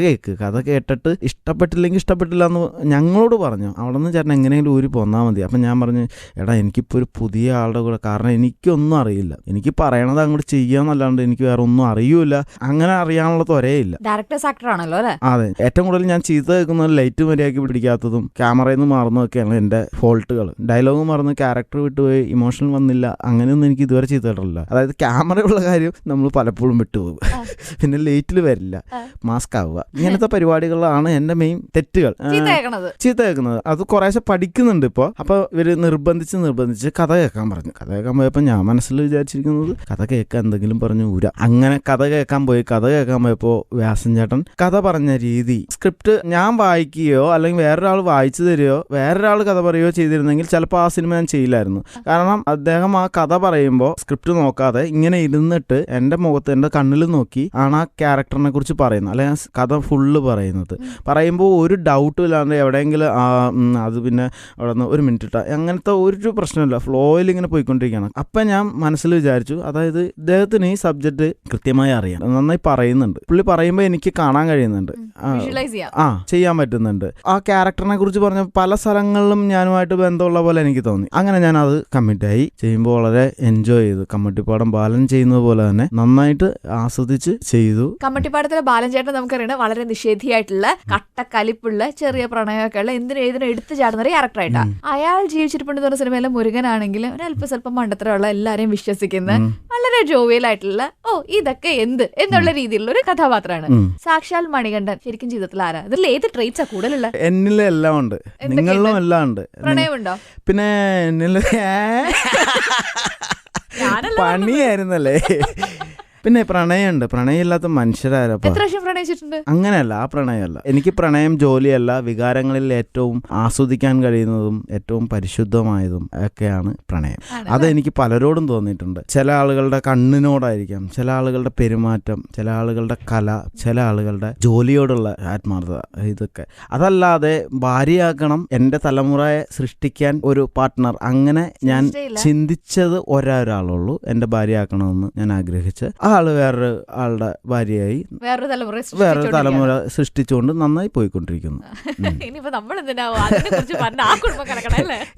കേട്ടിട്ട് ഇഷ്ടപ്പെട്ടില്ലെങ്കിൽ ഇഷ്ടപ്പെട്ടില്ല എന്ന് ഞങ്ങളോട് പറഞ്ഞു. അവിടെ നിന്ന് ചേട്ടൻ എങ്ങനെയെങ്കിലും ഊരി പോന്നാൽ മതി. അപ്പം ഞാൻ പറഞ്ഞു, എടാ എനിക്കിപ്പോൾ ഒരു പുതിയ ആളുടെ കൂടെ, കാരണം എനിക്കൊന്നും അറിയില്ല, എനിക്ക് പറയണത് അങ്ങോട്ട് ചെയ്യാന്നല്ലാണ്ട് എനിക്ക് വേറെ ഒന്നും അറിയൂല, അങ്ങനെ അറിയാനുള്ള തൊരയില്ല. ഡയറക്ടേഴ്സ് ആക്ടർ ആണല്ലോ അല്ലേ? അതെ. ഏറ്റവും കൂടുതൽ ഞാൻ ചീത്ത കേൾക്കുന്നത് ലൈറ്റ് മര്യാദയ്ക്ക് പിടിക്കാത്തതും ക്യാമറയിൽ നിന്ന് മാറുന്നതൊക്കെയാണ് എൻ്റെ ഫോൾട്ടുകൾ. ഡയലോഗ് മറന്ന് ക്യാരക്ടർ വിട്ടുപോയി ഇമോഷണൽ വന്നില്ല, അങ്ങനെയൊന്നും എനിക്ക് ഇതുവരെ ചീത്ത കേട്ടിട്ടില്ല. അതായത് ക്യാമറയുള്ള കാര്യം നമ്മൾ പലപ്പോഴും വിട്ടുപോകും. പിന്നെ ലേറ്റിൽ വരില്ല, മാസ്ക് ആവുക, ഇങ്ങനത്തെ പരിപാടികളാണ് എൻ്റെ മെയിൻ തെറ്റുകൾ. ചീത്ത കേൾക്കുന്നത് അത് കുറേശ്ശെ പഠിക്കുന്നുണ്ട് ഇപ്പോൾ. അപ്പോൾ ഇവർ നിർബന്ധിച്ച് കഥ കേൾക്കാൻ പറഞ്ഞു. കഥ കേൾക്കാൻ പോയപ്പോൾ ഞാൻ മനസ്സിൽ വിചാരിച്ചിരിക്കുന്നത് കഥ കേൾക്കാൻ എന്തെങ്കിലും പറഞ്ഞു ഊര. അങ്ങനെ കഥ കേൾക്കാൻ പോയപ്പോൾ വ്യാസൻ ചേട്ടൻ കഥ പറഞ്ഞ രീതി, സ്ക്രിപ്റ്റ് ഞാൻ വായിക്കുകയോ അല്ലെങ്കിൽ വേറൊരാൾ വായിച്ചു തരികയോ വേറൊരാൾ കഥ പറയുകയോ ചെയ്തിരുന്നെങ്കിൽ ചിലപ്പോൾ ആ സിനിമ ഞാൻ ചെയ്യില്ലായിരുന്നു. കാരണം അദ്ദേഹം ആ കഥ പറയുമ്പോൾ സ്ക്രിപ്റ്റ് നോക്കാതെ ഇങ്ങനെ ഇരുന്നിട്ട് എൻ്റെ മുഖത്ത്, എൻ്റെ കണ്ണിൽ നോക്കി ആണ് ആ ക്യാരക്ടറിനെ കുറിച്ച് പറയുന്നത്, അല്ലെങ്കിൽ കഥ ഫുള്ള് പറയുമ്പോൾ ഒരു ഡൗട്ടും ഇല്ലാണ്ട് എവിടെയെങ്കിലും അത് പിന്നെ അവിടെ നിന്ന് ഒരു മിനിറ്റ് ഇട്ടാ അങ്ങനത്തെ ഒരു പ്രശ്നമില്ല, ഫ്ലോയിൽ ഇങ്ങനെ പോയിക്കൊണ്ടിരിക്കുകയാണ്. അപ്പം ഞാൻ മനസ്സിൽ വിചാരിച്ചു, അതായത് ഇദ്ദേഹത്തിന് ഈ സബ്ജക്റ്റ് കൃത്യമായി അറിയാം, നന്നായി പറയുന്നുണ്ട്, പുള്ളി പറയുമ്പോൾ എനിക്ക് കാണാൻ കഴിയുന്നുണ്ട്, ചെയ്യാൻ പറ്റുന്നുണ്ട്. ആ ക്യാരക്ടറിനെ കുറിച്ച് പറഞ്ഞ പല സ്ഥലങ്ങളിലും ഞാനുമായിട്ട് ബന്ധമുള്ള പോലെ എനിക്ക് തോന്നി. അങ്ങനെ ഞാൻ അത് കമ്മിറ്റായി ചെയ്യുമ്പോൾ വളരെ എൻജോയ് ചെയ്തു. കമ്മട്ടിപ്പാടം ബാലൻ ചെയ്യുന്നത് പോലെ തന്നെ നന്നായിട്ട് ആസ്വദിച്ച് ചെയ്തു. കമ്മട്ടിപ്പാടത്തിലെ ബാലൻ ചേട്ടൻ നമുക്കറിയണം വളരെ നിഷേധിയായിട്ടുള്ള, കട്ടക്കലിപ്പുള്ള, ചെറിയ പ്രണയമൊക്കെ ഉള്ള, എന്തിനും എടുത്തു ചാടുന്ന ഒരു ക്യാരക്ടറായിട്ടാണ്. അയാൾ ജീവിച്ചിരിപ്പുണ്ടെന്ന് പറഞ്ഞ സിനിമയിലെ മുരുകനാണെങ്കിലും ഒരല്പസ്വല്പം മണ്ടത്തരമുള്ള, എല്ലാരെയും വിശ്വസിക്കുന്ന, വളരെ ജോവിയലായിട്ടുള്ള, ഇതൊക്കെ എന്നുള്ള രീതിയിലുള്ള ഒരു കഥാപാത്രമാണ്. സാക്ഷാൽ മണികണ്ഠൻ ശരിക്കും ജീവിതത്തിൽ ആരാ? ഇതിൽ ഏത് ട്രേറ്റ്സാ കൂടുതലുള്ള? എന്നിലും എല്ലാം ഉണ്ട്, നിങ്ങളിലും എല്ലാം ഉണ്ട്. പ്രണയമുണ്ടോ? പിന്നെ എന്നിൽ പണിയായിരുന്നല്ലേ. പിന്നെ പ്രണയമുണ്ട്, പ്രണയമില്ലാത്ത മനുഷ്യരാരപ്പ. അങ്ങനെയല്ല, ആ പ്രണയമല്ല. എനിക്ക് പ്രണയം ജോലിയല്ല, വികാരങ്ങളിൽ ഏറ്റവും ആസ്വദിക്കാൻ കഴിയുന്നതും ഏറ്റവും പരിശുദ്ധമായതും ഒക്കെയാണ് പ്രണയം. അത് എനിക്ക് പലരോടും തോന്നിയിട്ടുണ്ട്. ചില ആളുകളുടെ കണ്ണിനോടായിരിക്കാം, ചില ആളുകളുടെ പെരുമാറ്റം, ചില ആളുകളുടെ കല, ചില ആളുകളുടെ ജോലിയോടുള്ള ആത്മാർത്ഥത, ഇതൊക്കെ. അതല്ലാതെ ഭാര്യയാക്കണം, എൻ്റെ തലമുറയെ സൃഷ്ടിക്കാൻ ഒരു പാർട്ട്ണർ, അങ്ങനെ ഞാൻ ചിന്തിച്ചത് ഒരാളുള്ളൂ. എൻ്റെ ഭാര്യയാക്കണമെന്ന് ഞാൻ ആഗ്രഹിച്ച് ആള് വേറൊരു ആളുടെ ഭാര്യയായി വേറൊരു തലമുറ സൃഷ്ടിച്ചുകൊണ്ട് നന്നായി പോയിക്കൊണ്ടിരിക്കുന്നു.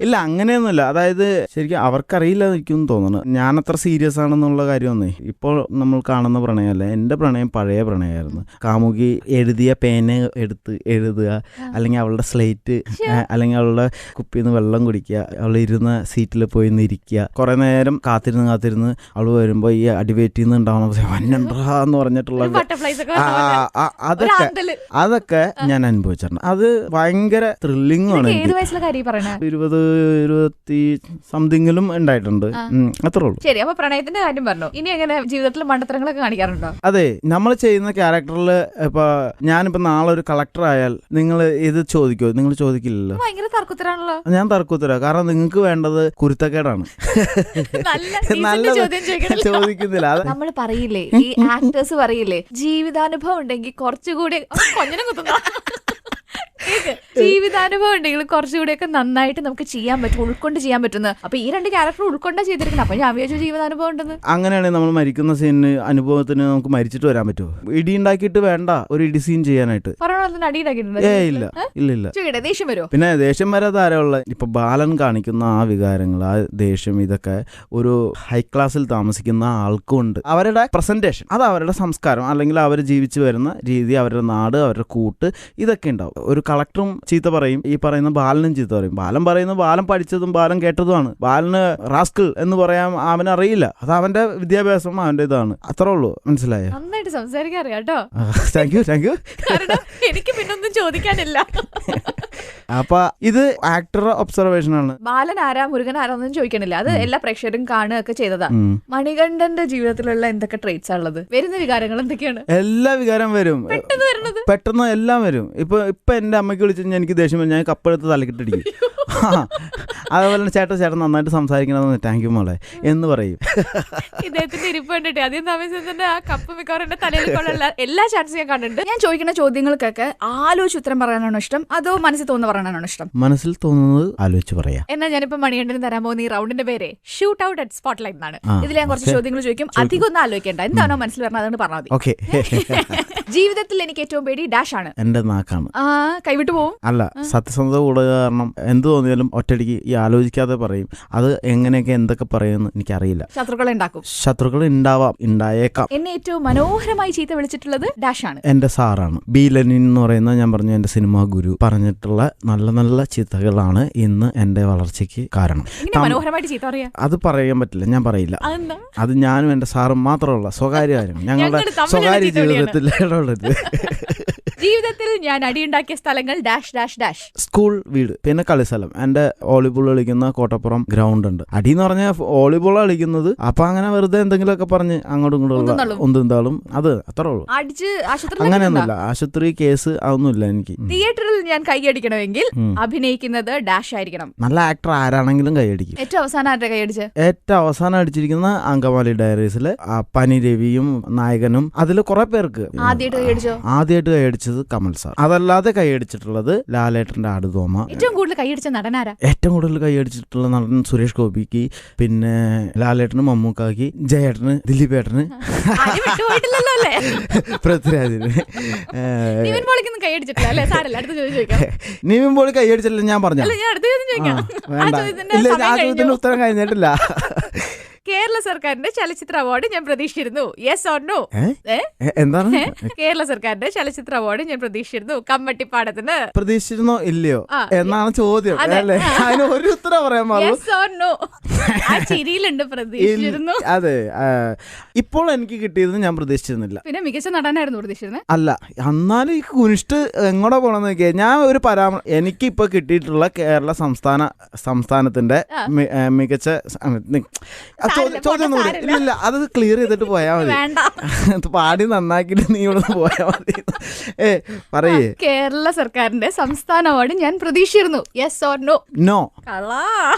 ഇല്ല, അങ്ങനെയൊന്നുമില്ല. അതായത് ശരിക്കും അവർക്കറിയില്ല എനിക്കും തോന്നുന്നു, ഞാനത്ര സീരിയസ് ആണെന്നുള്ള കാര്യമൊന്നേ. ഇപ്പോൾ നമ്മൾ കാണുന്ന പ്രണയമല്ല, എൻ്റെ പ്രണയം പഴയ പ്രണയമായിരുന്നു. കാമുകി എഴുതിയ പേന എടുത്ത് എഴുതുക, അല്ലെങ്കിൽ അവളുടെ സ്ലേറ്റ്, അല്ലെങ്കിൽ അവളുടെ കുപ്പിയിൽ നിന്ന് വെള്ളം കുടിക്കുക, അവൾ ഇരുന്ന സീറ്റിൽ പോയി ഇരിക്കുക, കുറെ നേരം കാത്തിരുന്ന് അവൾ വരുമ്പോൾ ഈ അടിവേറ്റിൽ നിന്ന് ഉണ്ടാവുന്ന എന്ന് പറഞ്ഞിട്ടുള്ള അതൊക്കെ ഞാൻ അനുഭവിച്ചിട്ടുണ്ട്. അത് ഭയങ്കര ത്രില്ലിംഗ് ആണ്. 20 സംതിങ്ങിലും ഉണ്ടായിട്ടുണ്ട്. അത്രേ ഉള്ളൂ. ശരി, അപ്പൊ പ്രണയത്തിന്റെ കാര്യം പറഞ്ഞു. ഇനി എങ്ങനെ ജീവിതത്തിൽ മണ്ടത്തരങ്ങളൊക്കെ കാണിക്കാറുണ്ടോ? അതെ, നമ്മൾ ചെയ്യുന്ന ക്യാരക്ടറിൽ ഇപ്പൊ ഞാനിപ്പോ നാളെ ഒരു കളക്ടർ ആയാൽ നിങ്ങൾ ഇത് ചോദിക്കോ? നിങ്ങൾ ചോദിക്കില്ലല്ലോ. ഭയങ്കര തർക്കുത്തരാണല്ലോ. ഞാൻ തർക്കുത്തരാ, കാരണം നിങ്ങൾക്ക് വേണ്ടത് കുരുത്തക്കേടാണ്. ചോദിക്കുന്നില്ല. നമ്മൾ പറയില്ലേ, ഈ ആക്ടേഴ്സ് പറയില്ലേ, ജീവിതാനുഭവം ഉണ്ടെങ്കിൽ കുറച്ചുകൂടി ജീവിതാനുഭവം ഉണ്ടെങ്കിൽ കുറച്ചുകൂടിയൊക്കെ നന്നായിട്ട് നമുക്ക് ചെയ്യാൻ പറ്റും, ഉൾക്കൊണ്ട് ചെയ്യാൻ പറ്റുന്നത്. അപ്പൊ ഈ 2 ക്യാരക്ടർ ഉൾക്കൊണ്ടാ ചെയ്തിരിക്കുന്നത്. അപ്പൊ ഞാൻ വിചാരിച്ചു ജീവിതാനുഭവം ഉണ്ടെന്ന്. അങ്ങനെയാണെങ്കിൽ നമ്മൾ മരിക്കുന്ന സീനിന് അനുഭവത്തിന് നമുക്ക് മരിച്ചിട്ട് വരാൻ പറ്റുമോ? ഇടി ഉണ്ടാക്കിയിട്ട് വേണ്ട ഒരു ഇടി സീൻ ചെയ്യാനായിട്ട്. അടി ഇല്ല. ദേഷ്യം വരുമോ? പിന്നെ ദേഷ്യം വരാതെ ആരമുള്ള. ഇപ്പൊ ബാലൻ കാണിക്കുന്ന ആ വികാരങ്ങൾ, ആ ദേഷ്യം, ഇതൊക്കെ ഒരു ഹൈ ക്ലാസ്സിൽ താമസിക്കുന്ന ആൾക്കുണ്ട്. അവരുടെ പ്രസന്റേഷൻ, അത് അവരുടെ സംസ്കാരം, അല്ലെങ്കിൽ അവർ ജീവിച്ചു വരുന്ന രീതി, അവരുടെ നാട്, അവരുടെ കൂട്ട്, ഇതൊക്കെ ഉണ്ടാവും. ഒരു കളക്ടറും ചീത്ത പറയും, ഈ പറയുന്ന ബാലനും ചീത്ത പറയും. ബാലൻ പറയുന്നത് ബാലൻ പഠിച്ചതും ബാലൻ കേട്ടതുമാണ്. ബാലന് റാസ്കിൾ എന്ന് പറയാൻ അവനറിയില്ല. അത് അവന്റെ വിദ്യാഭ്യാസം, അവന്റെ ഇതാണ്. അത്രേ ഉള്ളൂ. മനസ്സിലായോ? നന്നായിട്ട് സംസാരിക്കാൻ അറിയാം കേട്ടോ. Thank you. എനിക്ക് പിന്നൊന്നും ചോദിക്കാനില്ല. അപ്പൊ ഇത് ആക്ടർ ഒബ്സർവേഷൻ ആണ്. ബാലൻ ആരാ മുരുകൻ ആരാന്നൊന്നും ചോദിക്കണില്ല. അത് എല്ലാ പ്രേക്ഷകരും കാണുകയൊക്കെ ചെയ്തതാ. മണികണ്ഠന്റെ ജീവിതത്തിലുള്ള എന്തൊക്കെ ട്രേറ്റ്സ് ഉള്ളത്? വരുന്ന വികാരങ്ങൾ എന്തൊക്കെയാണ്? എല്ലാ വികാരം വരും, പെട്ടെന്ന് എല്ലാം വരും. ഇപ്പൊ എന്റെ അമ്മയ്ക്ക് വിളിച്ചു എനിക്ക് ദേഷ്യം വരും, ഞാൻ കപ്പെടുത്ത് തലക്കിട്ടിടിക്കും. അതേപോലെ ചേട്ടൻ നന്നായിട്ട് സംസാരിക്കണമെന്ന്, താങ്ക് യു മോളെ എന്ന് പറയും. ഇദ്ദേഹത്തിന്റെ ഇരിപ്പ് കണ്ടിട്ട് ആദ്യം താമസിച്ചതിന്റെ ആ കപ്പ് മിക്കവാറും എന്റെ തലയിലുള്ള എല്ലാ ചാൻസും ഞാൻ കണ്ടിട്ടുണ്ട്. ഞാൻ ചോദിക്കുന്ന ചോദ്യങ്ങൾക്കൊക്കെ ആലോചിച്ച് ഉത്തരം പറയാനാണോ ഇഷ്ടം, അതോ മനസ്സിൽ തോന്നുന്ന പറയാനാണോ ഇഷ്ടം? മനസ്സിൽ തോന്നുന്നത് ആലോചിച്ച് പറയാം. എന്നാ ഞാനിപ്പോ മണികണ്ഠന് തരാൻ പോകുന്ന ഈ റൗണ്ടിന്റെ പേര് ഷൂട്ട് ഔട്ട് അറ്റ് സ്പോട്ട്ലൈറ്റ് എന്നാണ്. ഇതിൽ ഞാൻ കുറച്ച് ചോദ്യങ്ങൾ ചോദിക്കും. അധികം ഒന്നും ആലോചിക്കേണ്ട, എന്താണോ മനസ്സിൽ പറഞ്ഞത് അതുകൊണ്ട് പറഞ്ഞാൽ മതി. ഓക്കെ. ജീവിതത്തിൽ എനിക്ക് ഏറ്റവും പേടി ഡാഷ് ആണ്. എന്റെ നാക്കാണ്. കൈവിട്ടു പോവും. അല്ല, സത്യസന്ധത കൂടുക കാരണം എന്ത് തോന്നിയാലും ഒറ്റയടിക്ക് ഈ ആലോചിക്കാതെ പറയും. അത് എങ്ങനെയൊക്കെ എന്തൊക്കെ പറയുമെന്ന് എനിക്കറിയില്ല. ശത്രുക്കൾ ഉണ്ടാവാം, ഉണ്ടായേക്കാം. എന്നെ ഏറ്റവും മനോഹരമായി ചീത്ത വിളിച്ചിട്ടുള്ളത് ഡാഷ് ആണ്. എന്റെ സാറാണ്. ബി ലെനിൻ എന്ന് പറയുന്ന, ഞാൻ പറഞ്ഞു, എന്റെ സിനിമാ ഗുരു പറഞ്ഞിട്ടുള്ള നല്ല നല്ല ചീത്തകളാണ് ഇന്ന് എന്റെ വളർച്ചയ്ക്ക് കാരണം. അത് പറയാൻ പറ്റില്ല, ഞാൻ പറയില്ല. അത് ഞാനും എന്റെ സാറും മാത്രമുള്ള സ്വകാര്യ കാര്യങ്ങൾ, ഞങ്ങളുടെ സ്വകാര്യ ജീവിതത്തിൽ. ജീവിതത്തിൽ ഞാൻ അടിയുണ്ടാക്കിയ സ്ഥലങ്ങൾ ഡാഷ് ഡാഷ് ഡാഷ്. സ്കൂൾ, വീട്, പിന്നെ കളിസ്ഥലം. എന്റെ വോളിബോൾ കളിക്കുന്ന കോട്ടപ്പുറം ഗ്രൗണ്ട് ഉണ്ട്. അടി എന്ന് പറഞ്ഞാൽ വോളിബോൾ കളിക്കുന്നത്. അപ്പൊ അങ്ങനെ വെറുതെ എന്തെങ്കിലുമൊക്കെ പറഞ്ഞ് അങ്ങോട്ടും ഇങ്ങോട്ടുള്ള ഒന്നും അത് അത്രേ ഉള്ളൂ. അങ്ങനെയൊന്നുമില്ല, ആശുപത്രി കേസ് അതൊന്നുമില്ല എനിക്ക്. തിയേറ്ററിൽ ഞാൻ കൈയടിക്കണമെങ്കിൽ അഭിനയിക്കുന്നത് ഡാഷ് ആയിരിക്കണം. നല്ല ആക്ടർ ആരാണെങ്കിലും കൈയടിക്കും. ഏറ്റവും അവസാനം ആരുടെ കൈയടിച്ച്? ഏറ്റവും അവസാനം അടിച്ചിരിക്കുന്ന അങ്കമാലി ഡയറീസിലെ പനി രവിയും നായകനും. അതിൽ കുറെ പേർക്ക് ആദ്യമായിട്ട് കൈയടിച്ചത് കമൽ സാർ. അതല്ലാതെ കൈയടിച്ചിട്ടുള്ളത് ലാലേട്ടന്റെ ആടുതോമ. ഏറ്റവും കൂടുതൽ കൈയടിച്ച നടനാരാ? ഏറ്റവും കൂടുതൽ കൈയടിച്ചിട്ടുള്ള നടൻ സുരേഷ് ഗോപിക്ക്, പിന്നെ ലാലേട്ടന്, മമ്മൂക്കാക്ക്, ജയേട്ടന്, ദിലീപേട്ടന്, പൃഥ്വിരാജിന്. നിവിൻ പോളി കൈയടിച്ചില്ല. ഞാൻ പറഞ്ഞു വേണ്ട, ആ ചോദ്യത്തിന്റെ ഉത്തരം കഴിഞ്ഞിട്ടില്ല. കേരള സർക്കാരിന്റെ ചലച്ചിത്ര അവാർഡ് ഞാൻ പ്രതീക്ഷിച്ചിരുന്നു. Yes or no? എന്താണ്? കേരള സർക്കാരിന്റെ ചലച്ചിത്ര അവാർഡ് ഞാൻ പ്രതീക്ഷിച്ചിരുന്നു. കമ്മട്ടിപ്പാടത്തിന്. പ്രതീക്ഷിച്ചിരുന്നോ ഇല്ലയോ എന്നാണ് ചോദ്യം. അതിന് ഒരു ഉത്തരം പറയാൻ പാടില്ല. Yes or no? ആ ചിരിയിലുണ്ട് പ്രതീക്ഷിച്ചിരുന്നു. അതെ, ഇപ്പോൾ എനിക്ക് കിട്ടിയത് ഞാൻ പ്രതീക്ഷിച്ചിരുന്നില്ല. പിന്നെ മികച്ച നടനായിരുന്നു പ്രതീക്ഷിച്ചിരുന്നത്. അല്ല, എന്നാലും ഈ കുനിഷ്ട് എങ്ങോട്ടാ പോണെന്ന് നോക്കിയാൽ ഞാൻ ഒരു എനിക്ക് ഇപ്പൊ കിട്ടിയിട്ടുള്ള കേരള സംസ്ഥാനത്തിന്റെ മികച്ച ചോദ്യം ഇല്ല, അത് ക്ലിയർ ചെയ്തിട്ട് പോയാ മതി. പാടി നന്നാക്കിട്ട് നീ ഇവിടെ പോയാ മതി. പറയേ. കേരള സർക്കാരിന്റെ സംസ്ഥാന അവാർഡ് ഞാൻ പ്രതീക്ഷിച്ചിരുന്നു. Yes or no? നോ.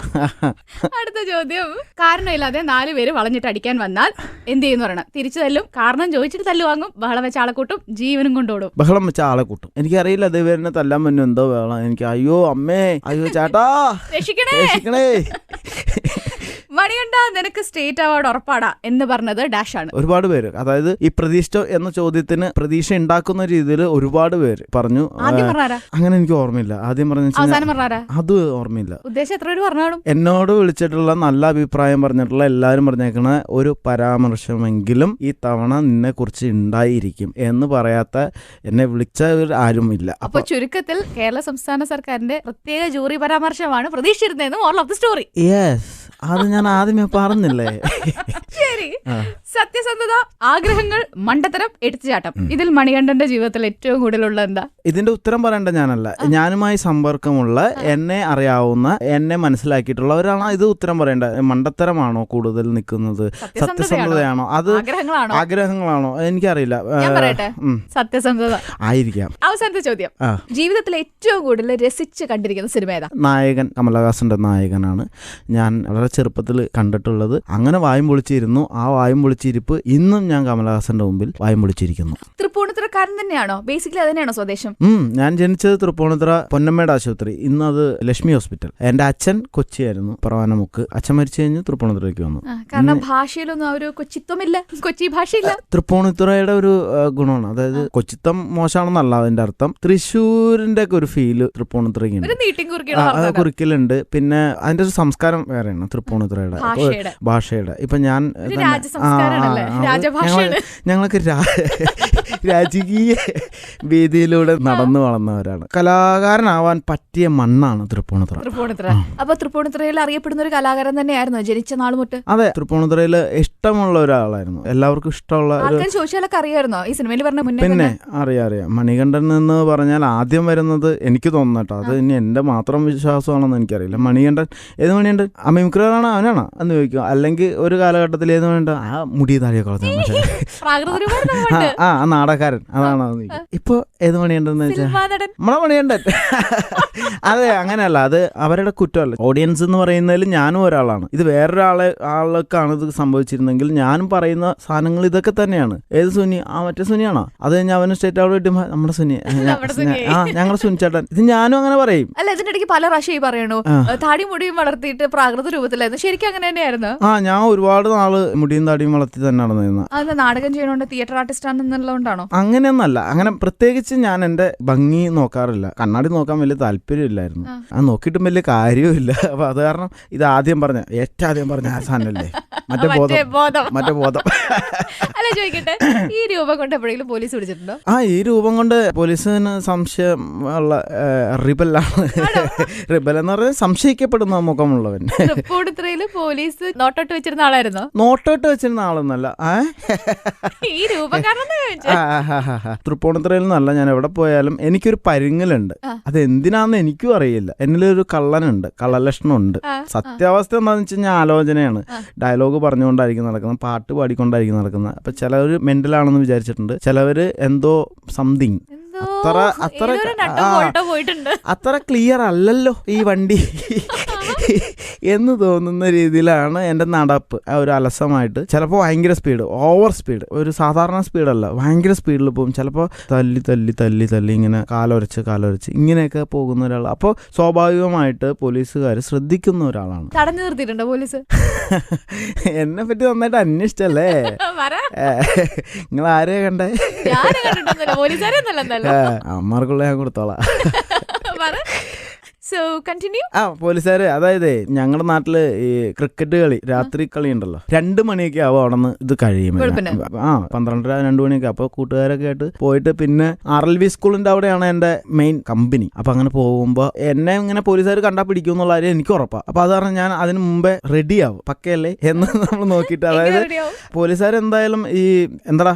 അടുത്ത ചോദ്യം. കാരണമില്ലാതെ 4 പേര് വളഞ്ഞിട്ട് അടിക്കാൻ വന്നാൽ എന്ത് ചെയ്യുന്നു പറയണം. തിരിച്ചു തല്ലും, കാരണം ചോദിച്ചിട്ട് തല്ലു വാങ്ങും, ബഹളം വെച്ച ആളെ കൂട്ടും, ജീവനും കൊണ്ടോടും. ബഹളം വെച്ച ആളെ കൂട്ടും. എനിക്കറിയില്ല ദേവേരനെ തല്ലാൻ പറ്റും, എന്തോ വേണം എനിക്ക്. അയ്യോ അമ്മേ, അയ്യോ ചേട്ടാ, രക്ഷിക്കണേ. മണികണ്ഠ, നിനക്ക് സ്റ്റേറ്റ് അവാർഡ് ഉറപ്പാടാ എന്ന് പറഞ്ഞത് ഡാഷ് ആണ്. ഒരുപാട് പേര്, അതായത് ഈ പ്രതീക്ഷ എന്ന ചോദ്യത്തിന് പ്രതീക്ഷ ഉണ്ടാക്കുന്ന രീതിയിൽ ഒരുപാട് പേര് പറഞ്ഞു. അങ്ങനെ എനിക്ക് ഓർമ്മയില്ല. ആദ്യം പറഞ്ഞ അത് ഓർമ്മയില്ല. ഉദ്ദേശം എത്ര പേര് പറഞ്ഞു? എന്നോട് വിളിച്ചിട്ടുള്ള നല്ല അഭിപ്രായം പറഞ്ഞിട്ടുള്ള എല്ലാരും പറഞ്ഞേക്കണ ഒരു പരാമർശമെങ്കിലും ഈ തവണ നിന്നെ കുറിച്ച് ഉണ്ടായിരിക്കും എന്ന് പറയാത്ത എന്നെ വിളിച്ചവർ ആരും ഇല്ല. അപ്പൊ ചുരുക്കത്തിൽ കേരള സംസ്ഥാന സർക്കാരിന്റെ പ്രത്യേക ജൂറി പരാമർശമാണ് പ്രതീക്ഷിച്ചിരുന്നതെന്ന് moral of the story. Yes, അത് ഞാൻ ആദ്യമേ പറഞ്ഞില്ലേ. ശരി, സത്യസന്ധത, ആഗ്രഹങ്ങൾ, മണ്ടത്തരം, എടുത്തുചാട്ടം, ഇതിൽ മണികണ്ഠന്റെ ജീവിതത്തിൽ ഏറ്റവും കൂടുതലുള്ള എന്താ? ഇതിന്റെ ഉത്തരം പറയേണ്ട ഞാനല്ല, ഞാനുമായി സമ്പർക്കമുള്ള, എന്നെ അറിയാവുന്ന, എന്നെ മനസ്സിലാക്കിയിട്ടുള്ള ഒരാളാണ് ഇത് ഉത്തരം പറയേണ്ടത്. മണ്ടത്തരമാണോ കൂടുതൽ നിൽക്കുന്നത്, സത്യസന്ധതയാണോ, അത് ആഗ്രഹങ്ങളാണോ, എനിക്കറിയില്ല. സത്യസന്ധത ആയിരിക്കാം. അവസാനത്തെ ചോദ്യം, ജീവിതത്തിൽ ഏറ്റവും കൂടുതൽ രസിച്ച് കണ്ടിരിക്കുന്ന സിനിമ ഏതാ? നായകൻ കമലഹാസന്റെ നായകനാണ് ഞാൻ വളരെ ചെറുപ്പത്തിൽ കണ്ടിട്ടുള്ളത്. അങ്ങനെ വായും പൊളിച്ചിരുന്നു. ആ വായും പൊളിച്ചിരിപ്പ് ഇന്നും ഞാൻ കമലഹാസന്റെ മുമ്പിൽ വായും പൊളിച്ചിരിക്കുന്നു. തൃപ്പൂണിത്തുറക്കാരൻ തന്നെയാണോ? ബേസിക്കലി അതിനെയാണോ സ്വദേശം? ഞാൻ ജനിച്ചത് തൃപ്പൂണിത്തുറ പൊന്നമ്മയുടെ ആശുപത്രി, ഇന്നത് ലക്ഷ്മി ഹോസ്പിറ്റൽ. എന്റെ അച്ഛൻ കൊച്ചിയായിരുന്നു, പ്രവാനമുക്ക്. അച്ഛൻ മരിച്ചു കഴിഞ്ഞ് തൃപ്പൂണിത്തുറയ്ക്ക് വന്നു. കാരണം ഭാഷയിലൊന്നും ആ ഒരു കൊച്ചിത്വമില്ല, കൊച്ചി ഭാഷയില്ല. തൃപ്പൂണിത്തുറയുടെ ഒരു ഗുണമാണ്, അതായത് കൊച്ചിത്തം മോശമാണെന്നല്ല അതിന്റെ അർത്ഥം, തൃശ്ശൂരിന്റെ ഒക്കെ ഒരു ഫീല് തൃപ്പൂണിത്തുറയ്ക്ക് കുറിക്കലുണ്ട്. പിന്നെ അതിന്റെ ഒരു സംസ്കാരം വേറെയാണ് തൃപ്പൂണിത്തുറയുടെ ഭാഷയുടെ. ഇപ്പൊ ഞാൻ ഞങ്ങൾക്ക് രാജകീയ വേദിയിലൂടെ നടന്നു വളർന്നവരാണ്. കലാകാരനാവാൻ പറ്റിയ മണ്ണാണ് തൃപ്പൂണിത്തുറ. അപ്പൊ തൃപ്പൂണിത്തുറയിൽ അറിയപ്പെടുന്ന ഒരു കലാകാരൻ തന്നെയായിരുന്നു ജനിച്ച നാൾ മുട്ട്? അതെ, തൃപ്പൂണിത്തുറയിൽ ഇഷ്ടമുള്ള ഒരാളായിരുന്നു, എല്ലാവർക്കും ഇഷ്ടമുള്ള. ചോദിച്ചാലൊക്കെ അറിയായിരുന്നോ ഈ സിനിമയിൽ പറഞ്ഞ മുന്നേ? പിന്നെ അറിയാം. മണികണ്ഠൻ എന്ന് പറഞ്ഞാൽ ആദ്യം വരുന്നത് എനിക്ക് തോന്നുന്നട്ടോ, അത് ഇനി എന്റെ മാത്രം വിശ്വാസമാണെന്ന് എനിക്കറിയില്ല. മണികണ്ഠൻ, ഏത് മണികണ്ഠൻ? അമിമിക്രാണോ അവനാണോ എന്ന് ചോദിക്കും. അല്ലെങ്കിൽ ഒരു കാലഘട്ടത്തിൽ ഏത് മണികണ്ഠൻ? ആ മുടി താഴെ കളഞ്ഞ ആ നാടകക്കാരൻ, അതാണോ? ഇപ്പൊ ഏത് മണികണ്ഠൻ വെച്ചാൽ നമ്മളെ മണികണ്ഠൻ. അതെ, അങ്ങനെയല്ല, അത് അവരുടെ കുറ്റമല്ല. ഓഡിയൻസ് എന്ന് പറയുന്നതിൽ ഞാനും ഒരാളാണ്. ഇത് ആൾക്കാണ് ഇത് സംഭവിച്ചിരുന്നെങ്കിൽ ഞാനും പറയുന്ന സാധനങ്ങൾ ഇതൊക്കെ തന്നെയാണ്. ഏത് സുനി? മറ്റേ സുനിയാണോ? അത് കഴിഞ്ഞാൽ അവന് സ്റ്റേറ്റ് അവിടെ കിട്ടുമ്പോ നമ്മുടെ സുനി, ഞങ്ങളുടെ സുനിച്ചേട്ടൻ. ഇത് ഞാനും അങ്ങനെ പറയും. അല്ല, ഇതിന്റെ ഇടയ്ക്ക് പല പ്രാവശ്യം പറയണു താടി മുടിയും വളർത്തിയിട്ട് പ്രാകൃത രൂപത്തിലായിരുന്നു. ശരിക്കും അങ്ങനെ തന്നെയായിരുന്നു? ഞാൻ ഒരുപാട് നാള് മുടിയും താടിയും വളർത്തി തന്നെ നടന്നിരുന്നു. അത് നാടകം ചെയ്യണോണ്ട്, തിയേറ്റർ ആർട്ടിസ്റ്റ് ആണെന്നുള്ളതുകൊണ്ടാണോ? അങ്ങനെയൊന്നല്ല. അങ്ങനെ പ്രത്യേകിച്ച് ഞാൻ എന്റെ ഭംഗി നോക്കാറില്ല. കണ്ണാടി നോക്കാൻ വലിയ താല്പര്യമില്ലായിരുന്നു. അത് നോക്കിയിട്ടും വലിയ കാര്യവുമില്ല. അപ്പൊ അത് കാരണം ഇത് ഏറ്റവും ആദ്യം പറഞ്ഞ ആ സാധനല്ലേ, മറ്റേ ബോധം. അല്ല, ചോദിക്കട്ടെ, ഈ രൂപം കൊണ്ട് എപ്പോഴെങ്കിലും പോലീസ് പിടിച്ചിട്ടുണ്ടോ? ഈ രൂപം കൊണ്ട് പോലീസിന് സംശയം ഉള്ള റിബലാണ്. റിബൽ എന്ന് പറഞ്ഞാൽ സംശയിക്കപ്പെടുന്ന മുഖമുള്ളവൻ. തൃപ്പൂണിത്തുറയില് പോലീസ് നോട്ടോട്ട് വെച്ചിരുന്ന ആളായിരുന്നോ? നോട്ടോട്ട് വെച്ചിരുന്ന ആളൊന്നല്ല. ഈ രൂപം തൃപ്പൂണിത്തുറയിൽ നിന്നല്ല. ഞാൻ എവിടെ പോയാലും എനിക്കൊരു പരുങ്ങലുണ്ട്. അത് എന്തിനാന്ന് എനിക്കും അറിയില്ല. എന്നിലൊരു കള്ളലക്ഷണമുണ്ട്. സത്യാവസ്ഥ എന്താണെന്ന് വെച്ച് കഴിഞ്ഞാൽ ആലോചനയാണ്. ഡയലോഗ് പറഞ്ഞുകൊണ്ടായിരിക്കും നടക്കുന്നത്, പാട്ട് പാടിക്കൊണ്ടായിരിക്കും നടക്കുന്നത്. അപ്പൊ ചിലവര് മെന്റലാണെന്ന് വിചാരിച്ചിട്ടുണ്ട്, ചിലവര് എന്തോ സംതിങ്. അത്ര ക്ലിയർ അല്ലല്ലോ ഈ വണ്ടി എന്ന് തോന്നുന്ന രീതിയിലാണ് എൻ്റെ നടപ്പ്. ഒരു അലസമായിട്ട്, ചിലപ്പോൾ ഭയങ്കര സ്പീഡ്, ഓവർ സ്പീഡ്, ഒരു സാധാരണ സ്പീഡല്ല, ഭയങ്കര സ്പീഡിൽ പോകും. ചിലപ്പോൾ തല്ലി ഇങ്ങനെ കാലൊരച്ച് ഇങ്ങനെയൊക്കെ പോകുന്ന ഒരാൾ. അപ്പോൾ സ്വാഭാവികമായിട്ട് പോലീസുകാർ ശ്രദ്ധിക്കുന്ന ഒരാളാണ്. തടഞ്ഞു നിർത്തിയിട്ടുണ്ടോ പോലീസ്? എന്നെ പറ്റി നന്നായിട്ട് അന്വേഷിച്ചല്ലേ? നിങ്ങൾ ആരെയാ കണ്ടേ? അമ്മമാർക്കുള്ള ഞാൻ കൊടുത്തോളാം. പോലീസുകാര്, അതായത് ഞങ്ങളുടെ നാട്ടില് ഈ ക്രിക്കറ്റ് കളി, രാത്രി കളി ഉണ്ടല്ലോ, 2 മണിയൊക്കെ ആവും അവിടെ നിന്ന് ഇത് കഴിയും. 12-2 മണിയൊക്കെ. അപ്പൊ കൂട്ടുകാരൊക്കെ ആയിട്ട് പോയിട്ട്, പിന്നെ RLV സ്കൂളിന്റെ അവിടെയാണ് എന്റെ മെയിൻ കമ്പനി. അപ്പൊ അങ്ങനെ പോകുമ്പോ എന്നെ ഇങ്ങനെ പോലീസുകാർ കണ്ടാ പിടിക്കും എന്നുള്ള കാര്യം എനിക്ക് ഉറപ്പാ. അപ്പൊ അത് കാരണം ഞാൻ അതിന് മുമ്പേ റെഡി ആവും, പക്കയല്ലേ എന്ന് നമ്മൾ നോക്കിയിട്ട്. അതായത് പോലീസുകാർ എന്തായാലും ഈ എന്താടാ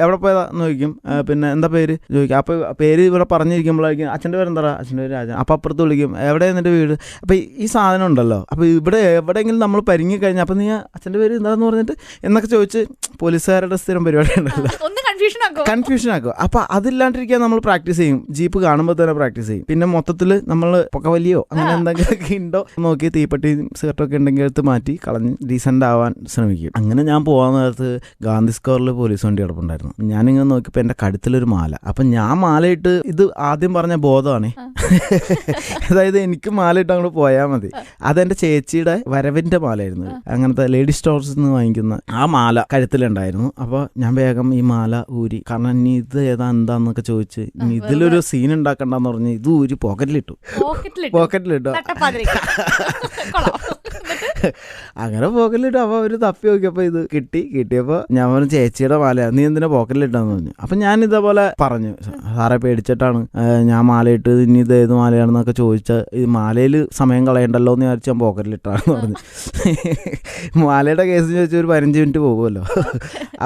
എവിടെ പോയതാ എന്ന് ചോദിക്കും. പിന്നെ എന്താ പേര് ചോദിക്കും. അപ്പൊ പേര് ഇവിടെ പറഞ്ഞിരിക്കുമ്പോഴായിരിക്കും അച്ഛൻ്റെ പേര് എന്താടാ? അച്ഛൻ്റെ പേര് രാജൻ. അപ്പൊ അപ്പുറത്ത് വിളിക്കും, എവിടെയാണ് നിന്റെ വീട്? അപ്പൊ ഈ സാധനം ഉണ്ടല്ലോ, അപ്പൊ ഇവിടെ എവിടെയെങ്കിലും നമ്മൾ പരിങ്ങി കഴിഞ്ഞാൽ അപ്പൊ നീ അച്ഛൻ്റെ പേര് എന്താന്ന് പറഞ്ഞിട്ട് എന്നൊക്കെ ചോദിച്ച് പോലീസുകാരുടെ സ്ഥിരം പരിപാടി ഉണ്ടല്ലോ, കൺഫ്യൂഷൻ ആക്കും. അപ്പൊ അതില്ലാണ്ടിരിക്കാൻ നമ്മൾ പ്രാക്ടീസ് ചെയ്യും. ജീപ്പ് കാണുമ്പോൾ തന്നെ പ്രാക്ടീസ് ചെയ്യും. പിന്നെ മൊത്തത്തിൽ നമ്മൾ പൊക്കവലിയോ അങ്ങനെ എന്തെങ്കിലുമൊക്കെ ഉണ്ടോ നോക്കി, തീപ്പെട്ടിയും സിഗരറ്റൊക്കെ ഉണ്ടെങ്കിൽ എടുത്ത് മാറ്റി കളഞ്ഞ് ഡീസന്റ് ആവാൻ ശ്രമിക്കും. അങ്ങനെ ഞാൻ പോകാൻ നേരത്ത് ഗാന്ധി സ്ക്വയറിൽ പോലീസ് വണ്ടി കിടപ്പുണ്ടായിരുന്നു. ഞാനിങ്ങനെ നോക്കിയപ്പോൾ എന്റെ കഴുത്തിലൊരു മാല. അപ്പൊ ഞാൻ മാലയിട്ട്, ഇത് ആദ്യം പറഞ്ഞ ബോധമാണ്, അതായത് എനിക്ക് മാലയിട്ട് അങ്ങോട്ട് പോയാൽ മതി. അതെന്റെ ചേച്ചിയുടെ വരവിന്റെ മാലയായിരുന്നു. അങ്ങനത്തെ ലേഡി സ്റ്റോർസിൽ നിന്ന് വാങ്ങിക്കുന്ന ആ മാല കഴുത്തിലുണ്ടായിരുന്നു. അപ്പൊ ഞാൻ വേഗം ഈ മാല ഊരി, കാരണം ഇനി ഇത് എന്താന്നൊക്കെ ചോദിച്ച് ഇതിലൊരു സീൻ ഉണ്ടാക്കണ്ടെന്ന് പറഞ്ഞ് ഇത് ഊരി പോക്കറ്റിലിട്ടു. അങ്ങനെ പോക്കറ്റിലിട്ട് അപ്പോൾ അവർ തപ്പി നോക്കിയപ്പോൾ ഇത് കിട്ടിയപ്പോൾ ഞാൻ പറഞ്ഞു ചേച്ചിയുടെ മാലയാണ്, നീ എന്തിനാ പോക്കറ്റിലിട്ടെന്ന് പറഞ്ഞു. അപ്പം ഞാൻ ഇതേപോലെ പറഞ്ഞു, സാറെ പേടിച്ചിട്ടാണ് ഞാൻ മാലയിട്ട്, ഇനി ഇത് ഏത് മാലയാണെന്നൊക്കെ ചോദിച്ചാൽ ഈ മാലയിൽ സമയം കളയണ്ടല്ലോ എന്ന് വിചാരിച്ച് ഞാൻ പോക്കറ്റിലിട്ടാണെന്ന് പറഞ്ഞു. മാലയുടെ കേസ് ചോദിച്ചാൽ ഒരു 15 മിനിറ്റ് പോകുമല്ലോ.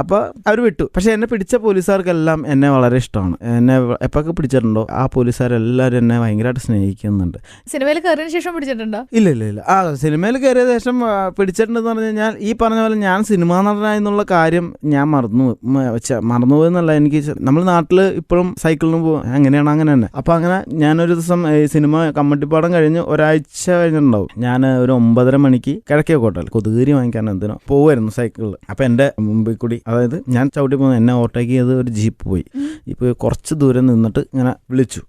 അപ്പോൾ അവർ വിട്ടു. പക്ഷെ എന്നെ പിടിച്ച പോലീസുകാർക്കെല്ലാം എന്നെ വളരെ ഇഷ്ടമാണ്. എന്നെ എപ്പൊക്കെ പിടിച്ചിട്ടുണ്ടോ ആ പോലീസുകാരെല്ലാവരും എന്നെ ഭയങ്കരമായിട്ട് സ്നേഹിക്കുന്നുണ്ട്. സിനിമയിൽ കയറിയതിനു ശേഷം പിടിച്ചിട്ടുണ്ടോ? ഇല്ല. ആ സിനിമയിൽ കയറിയ ശേഷം പിടിച്ചിട്ടുണ്ടെന്ന് പറഞ്ഞു കഴിഞ്ഞാൽ ഈ പറഞ്ഞ പോലെ ഞാൻ സിനിമാ നടനായെന്നുള്ള കാര്യം ഞാൻ മറന്നുപോയെന്നല്ല. എനിക്ക് നമ്മുടെ നാട്ടിൽ ഇപ്പോഴും സൈക്കിളിന് പോകും, അങ്ങനെയാണ് അങ്ങനെ തന്നെ. അപ്പോൾ അങ്ങനെ ഞാനൊരു ദിവസം സിനിമ കമ്മട്ടിപ്പാടം കഴിഞ്ഞ് ഒരാഴ്ച കഴിഞ്ഞിട്ടുണ്ടാവും. ഞാൻ ഒരു 9:30 മണിക്ക് കിഴക്കേക്കോട്ടയിൽ കൊതുകേരി വാങ്ങിക്കാൻ എന്തിനോ പോകുമായിരുന്നു സൈക്കിളിൽ. അപ്പോൾ എൻ്റെ മുമ്പിൽ കൂടി, അതായത് ഞാൻ ചവിട്ടി പോകുന്നത്, എന്നെ ഓവർടേക്ക് ചെയ്ത് ഒരു ജീപ്പ് പോയി. ഇപ്പോൾ കുറച്ച് ദൂരം നിന്നിട്ട് ഇങ്ങനെ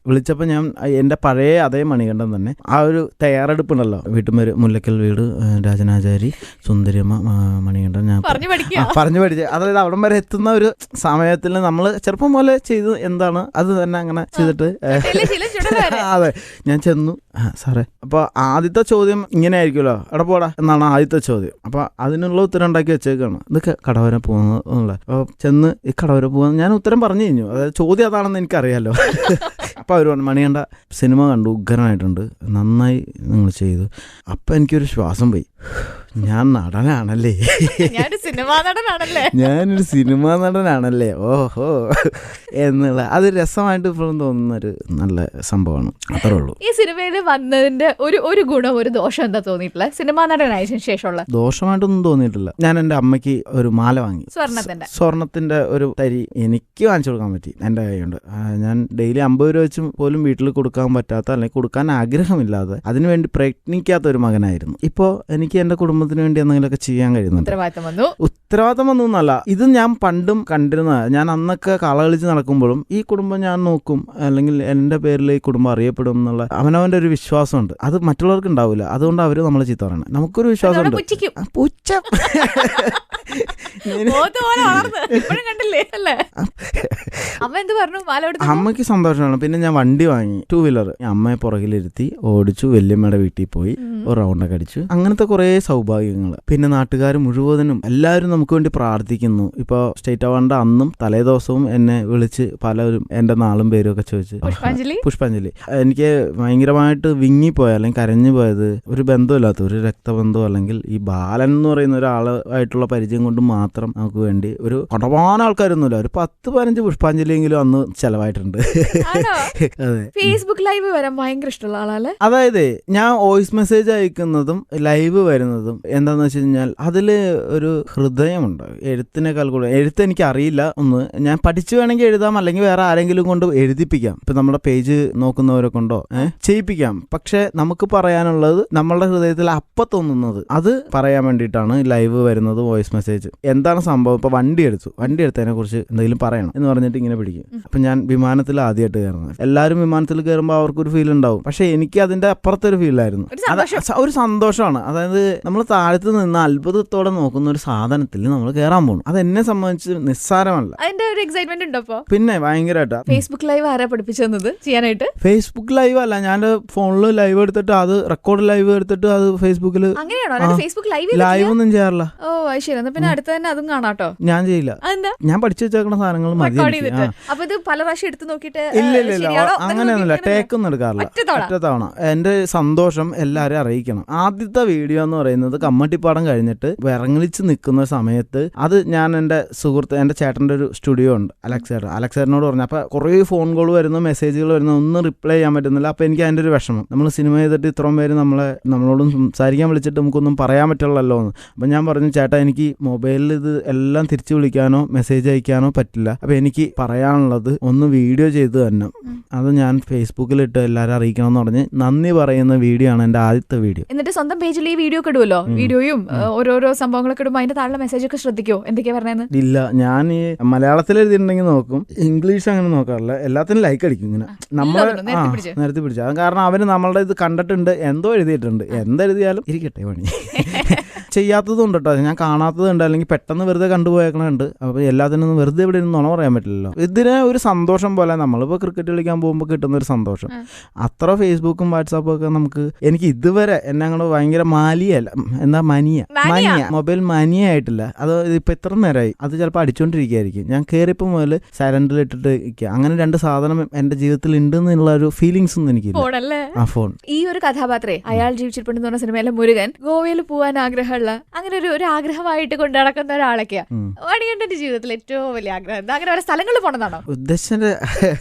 വിളിച്ചപ്പോൾ ഞാൻ എൻ്റെ പഴയ അതേ മണികണ്ഠൻ തന്നെ ആ ഒരു തയ്യാറെടുപ്പുണ്ടല്ലോ, വീട്ടുമേര് മുല്ലക്കൽ വീട്, രാജനാചാരി, സുന്ദരിയമ്മ, മണികണ്ഠൻ, ഞാൻ പറഞ്ഞു പഠിച്ച്, അതായത് അവിടം വരെ എത്തുന്ന ഒരു സമയത്തിൽ നമ്മൾ ചെറുപ്പം പോലെ ചെയ്ത് എന്താണ് അത് തന്നെ അങ്ങനെ ചെയ്തിട്ട് അതെ ഞാൻ ചെന്നു. സാറേ, അപ്പോൾ ആദ്യത്തെ ചോദ്യം ഇങ്ങനെ ആയിരിക്കുമല്ലോ, എവിടെ പോടാ എന്നാണ് ആദ്യത്തെ ചോദ്യം. അപ്പോൾ അതിനുള്ള ഉത്തരം ഉണ്ടാക്കി വെച്ചേക്കാണ്, ഇത് കടവരെ പോകുന്നത് എന്നുള്ളത്. അപ്പോൾ ചെന്ന് ഈ കടവരെ പോകുന്നത് ഞാൻ ഉത്തരം പറഞ്ഞു കഴിഞ്ഞു, അതായത് ചോദ്യം അതാണെന്ന് എനിക്കറിയാമല്ലോ. അപ്പോൾ അവർ പറഞ്ഞു, മണികണ്ഠ സിനിമ കണ്ടു, ഉഗ്രനായിട്ടുണ്ട്, നന്നായി നിങ്ങൾ ചെയ്തു. അപ്പം എനിക്കൊരു ശ്വാസം പോയി, ഞാൻ നടനാണല്ലേ, ഞാനൊരു സിനിമാ നടനാണല്ലേ, ഓഹോ എന്നുള്ള അത് രസമായിട്ട് ഇപ്പോഴും തോന്നുന്നൊരു നല്ല സംഭവമാണ്. അത്രേ ഉള്ളൂ. ഈ സിനിമയിൽ വന്നതിന്റെ ഒരു ഗുണം ഒരു ദോഷം എന്താ തോന്നിയിട്ടില്ല സിനിമാ നടനായതിനു ശേഷമുള്ള? ദോഷമായിട്ടൊന്നും തോന്നിയിട്ടില്ല. ഞാൻ എൻ്റെ അമ്മയ്ക്ക് ഒരു മാല വാങ്ങി, സ്വർണത്തിന്റെ ഒരു തരി എനിക്ക് വാങ്ങിച്ചു കൊടുക്കാൻ പറ്റി എൻ്റെ കൈ കൊണ്ട്. ഞാൻ ഡെയിലി 50 രൂപ വെച്ച് പോലും വീട്ടിൽ കൊടുക്കാൻ പറ്റാത്ത, അല്ലെങ്കിൽ കൊടുക്കാൻ ആഗ്രഹമില്ലാതെ അതിനുവേണ്ടി പ്രയത്നിക്കാത്ത ഒരു മകനായിരുന്നു. ഇപ്പോൾ എനിക്ക് എൻ്റെ കുടുംബത്തിന് വേണ്ടി എന്തെങ്കിലുമൊക്കെ ചെയ്യാൻ കഴിയുന്നുണ്ട്. ഉത്തരവാദിത്തം വന്നു എന്നല്ല, ഇത് ഞാൻ പണ്ടും കണ്ടിരുന്ന, ഞാൻ അന്നൊക്കെ കളകളിച്ച് നടക്കുമ്പോഴും ഈ കുടുംബം ഞാൻ നോക്കും, അല്ലെങ്കിൽ എൻ്റെ പേരിൽ ഈ കുടുംബം അറിയപ്പെടും എന്നുള്ള അവനവൻ്റെ ഒരു വിശ്വാസമുണ്ട്. അത് മറ്റുള്ളവർക്ക് ഉണ്ടാവില്ല. അതുകൊണ്ട് അവർ നമ്മളെ ചീത്ത പറയണം. നമുക്കൊരു വിശ്വാസമുണ്ട്. അമ്മയ്ക്ക് സന്തോഷമാണ്. പിന്നെ ഞാൻ വണ്ടി വാങ്ങി, 2 വീലർ, അമ്മയെ പുറകിലിരുത്തി ഓടിച്ചു, വല്യമ്മയുടെ വീട്ടിൽ പോയി ഒരു റൗണ്ടൊക്കെ അടിച്ചു. അങ്ങനത്തെ കുറേ സൗഭാഗ്യങ്ങൾ. പിന്നെ നാട്ടുകാർ മുഴുവനും എല്ലാവരും നമുക്ക് വേണ്ടി പ്രാർത്ഥിക്കുന്നു. ഇപ്പോൾ സ്റ്റേറ്റ് അവാർഡിന്റെ അന്നും തലേ ദിവസവും എന്നെ വിളിച്ച് പലരും എൻ്റെ നാളും പേരും ഒക്കെ ചോദിച്ചു പുഷ്പാഞ്ജലി. എനിക്ക് ഭയങ്കരമായിട്ട് വിങ്ങിപ്പോയ, അല്ലെങ്കിൽ കരഞ്ഞു പോയത് ഒരു ബന്ധമില്ലാത്ത, ഒരു രക്തബന്ധം അല്ലെങ്കിൽ ഈ ബാലൻ എന്ന് പറയുന്ന ഒരാളായിട്ടുള്ള പരിചയം കൊണ്ട് മാത്രം നമുക്ക് വേണ്ടി ഒരു കൊണ്ടപാന ആൾക്കാരൊന്നുമില്ല, ഒരു 10-15 പുഷ്പാഞ്ജലിയെങ്കിലും അന്ന് ചെലവായിട്ടുണ്ട്. അതെ. ഫേസ്ബുക്ക് ലൈവ് വരാൻ ഭയങ്കര ഇഷ്ടമുള്ള ആളല്ലേ? അതായത് ഞാൻ വോയിസ് മെസ്സേജ് അയക്കുന്നതും ലൈവ് വരുന്നതും എന്താന്ന് വെച്ച് കഴിഞ്ഞാൽ അതില് ഒരു ഹൃദയമുണ്ട്. എഴുത്തിനേക്കാൾ കൂടുതൽ എഴുത്ത് എനിക്ക് അറിയില്ല. ഒന്ന് ഞാൻ പഠിച്ചു വേണമെങ്കിൽ എഴുതാം, അല്ലെങ്കിൽ വേറെ ആരെങ്കിലും കൊണ്ട് എഴുതിപ്പിക്കാം. ഇപ്പൊ നമ്മുടെ പേജ് നോക്കുന്നവരെ കൊണ്ടോ ചെയ്യിപ്പിക്കാം. പക്ഷെ നമുക്ക് പറയാനുള്ളത് നമ്മളുടെ ഹൃദയത്തിൽ അപ്പം തോന്നുന്നത് അത് പറയാൻ വേണ്ടിയിട്ടാണ് ലൈവ് വരുന്നത്, വോയിസ് മെസ്സേജ്. എന്താണ് സംഭവം? ഇപ്പൊ വണ്ടി എടുത്തതിനെ കുറിച്ച് എന്തെങ്കിലും പറയണം എന്ന് പറഞ്ഞിട്ട് ഇങ്ങനെ പിടിക്കും. അപ്പൊ ഞാൻ വിമാനത്തിൽ ആദ്യമായിട്ട് കയറുന്നത്, എല്ലാവരും വിമാനത്തിൽ കയറുമ്പോൾ അവർക്കൊരു ഫീൽ ഉണ്ടാവും. പക്ഷെ എനിക്ക് അതിന്റെ അപ്പുറത്തൊരു ഫീലായിരുന്നു, ഒരു സന്തോഷമാണ്. അതായത് നമ്മൾ താഴത്ത് നിന്ന് അത്ഭുതത്തോടെ നോക്കുന്ന ഒരു സാധനത്തിൽ നമ്മൾ കയറാൻ പോകും. അത് എന്നെ സംബന്ധിച്ച് നിസ്സാരമല്ല. അതിന്റെ ഒരു എക്സൈറ്റ്മെന്റ് ഉണ്ടോ? പിന്നെ ഭയങ്കരമായിട്ട്. ഫേസ്ബുക്ക് ലൈവ് ആരാ പഠിപ്പിച്ചത് ചെയ്യാനായിട്ട്? ഫേസ്ബുക്ക് ലൈവ് അല്ല, ഞാൻ ഫോണിൽ ലൈവ് എടുത്തിട്ട് അത് റെക്കോർഡ് ലൈവ് എടുത്തിട്ട് അത് ഫേസ്ബുക്കിൽ ലൈവ് ഒന്നും ചെയ്യാറില്ല. ഓ ശരി, പിന്നെ അടുത്ത് തന്നെ അതും കാണാട്ടോ. ഞാൻ ചെയ്യില്ല, ഞാൻ പഠിച്ചു വെച്ചേക്കുന്ന സാധനങ്ങൾ മതി. ഇല്ല അങ്ങനെയൊന്നുമില്ല, ടേക്കൊന്നും എടുക്കാറില്ല. ഒറ്റ തവണ. എന്റെ സന്തോഷം എല്ലാവരും അറിയിക്കണം. ആദ്യത്തെ വീഡിയോ എന്ന് പറയുന്നത് കമ്മട്ടിപ്പാടം കഴിഞ്ഞിട്ട് വിറങ്ങളിച്ച് നിൽക്കുന്ന സമയത്ത്, അത് ഞാൻ എൻ്റെ സുഹൃത്ത്, എൻ്റെ ചേട്ടൻ്റെ ഒരു സ്റ്റുഡിയോ ഉണ്ട്, അലക്സേട്ടനോട് പറഞ്ഞു. അപ്പോൾ കുറേ ഫോൺ കോൾ വരുന്നു, മെസ്സേജുകൾ വരുന്നു, ഒന്നും റിപ്ലൈ ചെയ്യാൻ പറ്റുന്നില്ല. അപ്പോൾ എനിക്ക് അതിൻ്റെ ഒരു വിഷമം, നമ്മൾ സിനിമ ചെയ്തിട്ട് ഇത്രയും പേര് നമ്മളോടും സംസാരിക്കാൻ വിളിച്ചിട്ട് നമുക്കൊന്നും പറയാൻ പറ്റുള്ളല്ലോ എന്ന്. അപ്പം ഞാൻ പറഞ്ഞു, ചേട്ടാ എനിക്ക് മൊബൈലിൽ ഇത് എല്ലാം തിരിച്ചു വിളിക്കാനോ മെസ്സേജ് അയക്കാനോ പറ്റില്ല. അപ്പം എനിക്ക് പറയാനുള്ളത് ഒന്ന് വീഡിയോ ചെയ്ത് തന്നെ, അത് ഞാൻ ഫേസ്ബുക്കിലിട്ട് എല്ലാവരും അറിയിക്കണം എന്ന് പറഞ്ഞ് നന്ദി പറയുന്ന വീഡിയോ ആണ് എൻ്റെ ആദ്യത്തെ വീഡിയോ. എന്നിട്ട് സ്വന്തം പേജിൽ ഈ വീഡിയോ ഇടുമല്ലോ, വീഡിയോയും ഓരോരോ സംഭവങ്ങളൊക്കെ ഇടുമ്പോൾ അതിന്റെ താഴെ മെസ്സേജ് ഒക്കെ ശ്രദ്ധിക്കോ? എന്തൊക്കെയാ പറഞ്ഞത്? ഇല്ല, ഞാൻ ഈ മലയാളത്തിൽ എഴുതിയിട്ടുണ്ടെങ്കിൽ നോക്കും, ഇംഗ്ലീഷ് അങ്ങനെ നോക്കാറില്ല. എല്ലാത്തിനും ലൈക്ക് അടിക്കും. ഇങ്ങനെ നമ്മൾ നിരത്തി പിടിച്ചു. അത് കാരണം അവര് നമ്മളുടെ ഇത് കണ്ടിട്ടുണ്ട്, എന്തോ എഴുതിയിട്ടുണ്ട്, എന്തെഴുതിയാലും ഇരിക്കട്ടെ പണി. ചെയ്യാത്തതുണ്ട് കേട്ടോ, ഞാൻ കാണാത്തതുണ്ട്, അല്ലെങ്കിൽ പെട്ടെന്ന് വെറുതെ കണ്ടുപോയേക്കണുണ്ട്. അപ്പോൾ എല്ലാത്തിനും വെറുതെ ഇവിടെ നുണ പറയാൻ പറ്റില്ലല്ലോ. ഇതിന് ഒരു സന്തോഷം പോലെ നമ്മളിപ്പോൾ ക്രിക്കറ്റ് കളിക്കാൻ പോകുമ്പോൾ കിട്ടുന്ന ഒരു സന്തോഷം അത്ര ഫേസ്ബുക്കും വാട്സാപ്പും ഒക്കെ നമുക്ക് എനിക്ക് ഇതുവരെ എന്നെ അങ്ങോട്ട് ഭയങ്കര മനിയ മൊബൈൽ മാനിയ ആയിട്ടില്ല. അത് ഇപ്പം എത്ര നേരമായി അത് ചിലപ്പോൾ അടിച്ചുകൊണ്ടിരിക്കുകയായിരിക്കും. ഞാൻ കയറിയപ്പോൾ മുതൽ സൈലന്റിൽ ഇട്ടിട്ട് ഇരിക്കുക. അങ്ങനെ രണ്ട് സാധനം എൻ്റെ ജീവിതത്തിൽ ഉണ്ടെന്നുള്ള ഒരു ഫീലിങ്സ് ഒന്നും എനിക്കില്ല. ആ ഫോൺ. ഈ ഒരു കഥാപാത്രേ അയാൾ ജീവിച്ചിട്ടുണ്ടെന്ന് പറഞ്ഞ സിനിമയിലെ മുരുകൻ ഗോവയിൽ പോകാൻ ആഗ്രഹമുള്ള അങ്ങനെ ഒരു ആഗ്രഹമായിട്ട് കൊണ്ടു നടക്കുന്ന ഒരാളൊക്കെയാ. മണികണ്ഠന്റെ ജീവിതത്തിൽ ഏറ്റവും വലിയ ആഗ്രഹം എന്താ? അങ്ങനെ ഓരോ സ്ഥലങ്ങളിൽ പോണെന്നാണോ ഉദ്ദേശിച്ച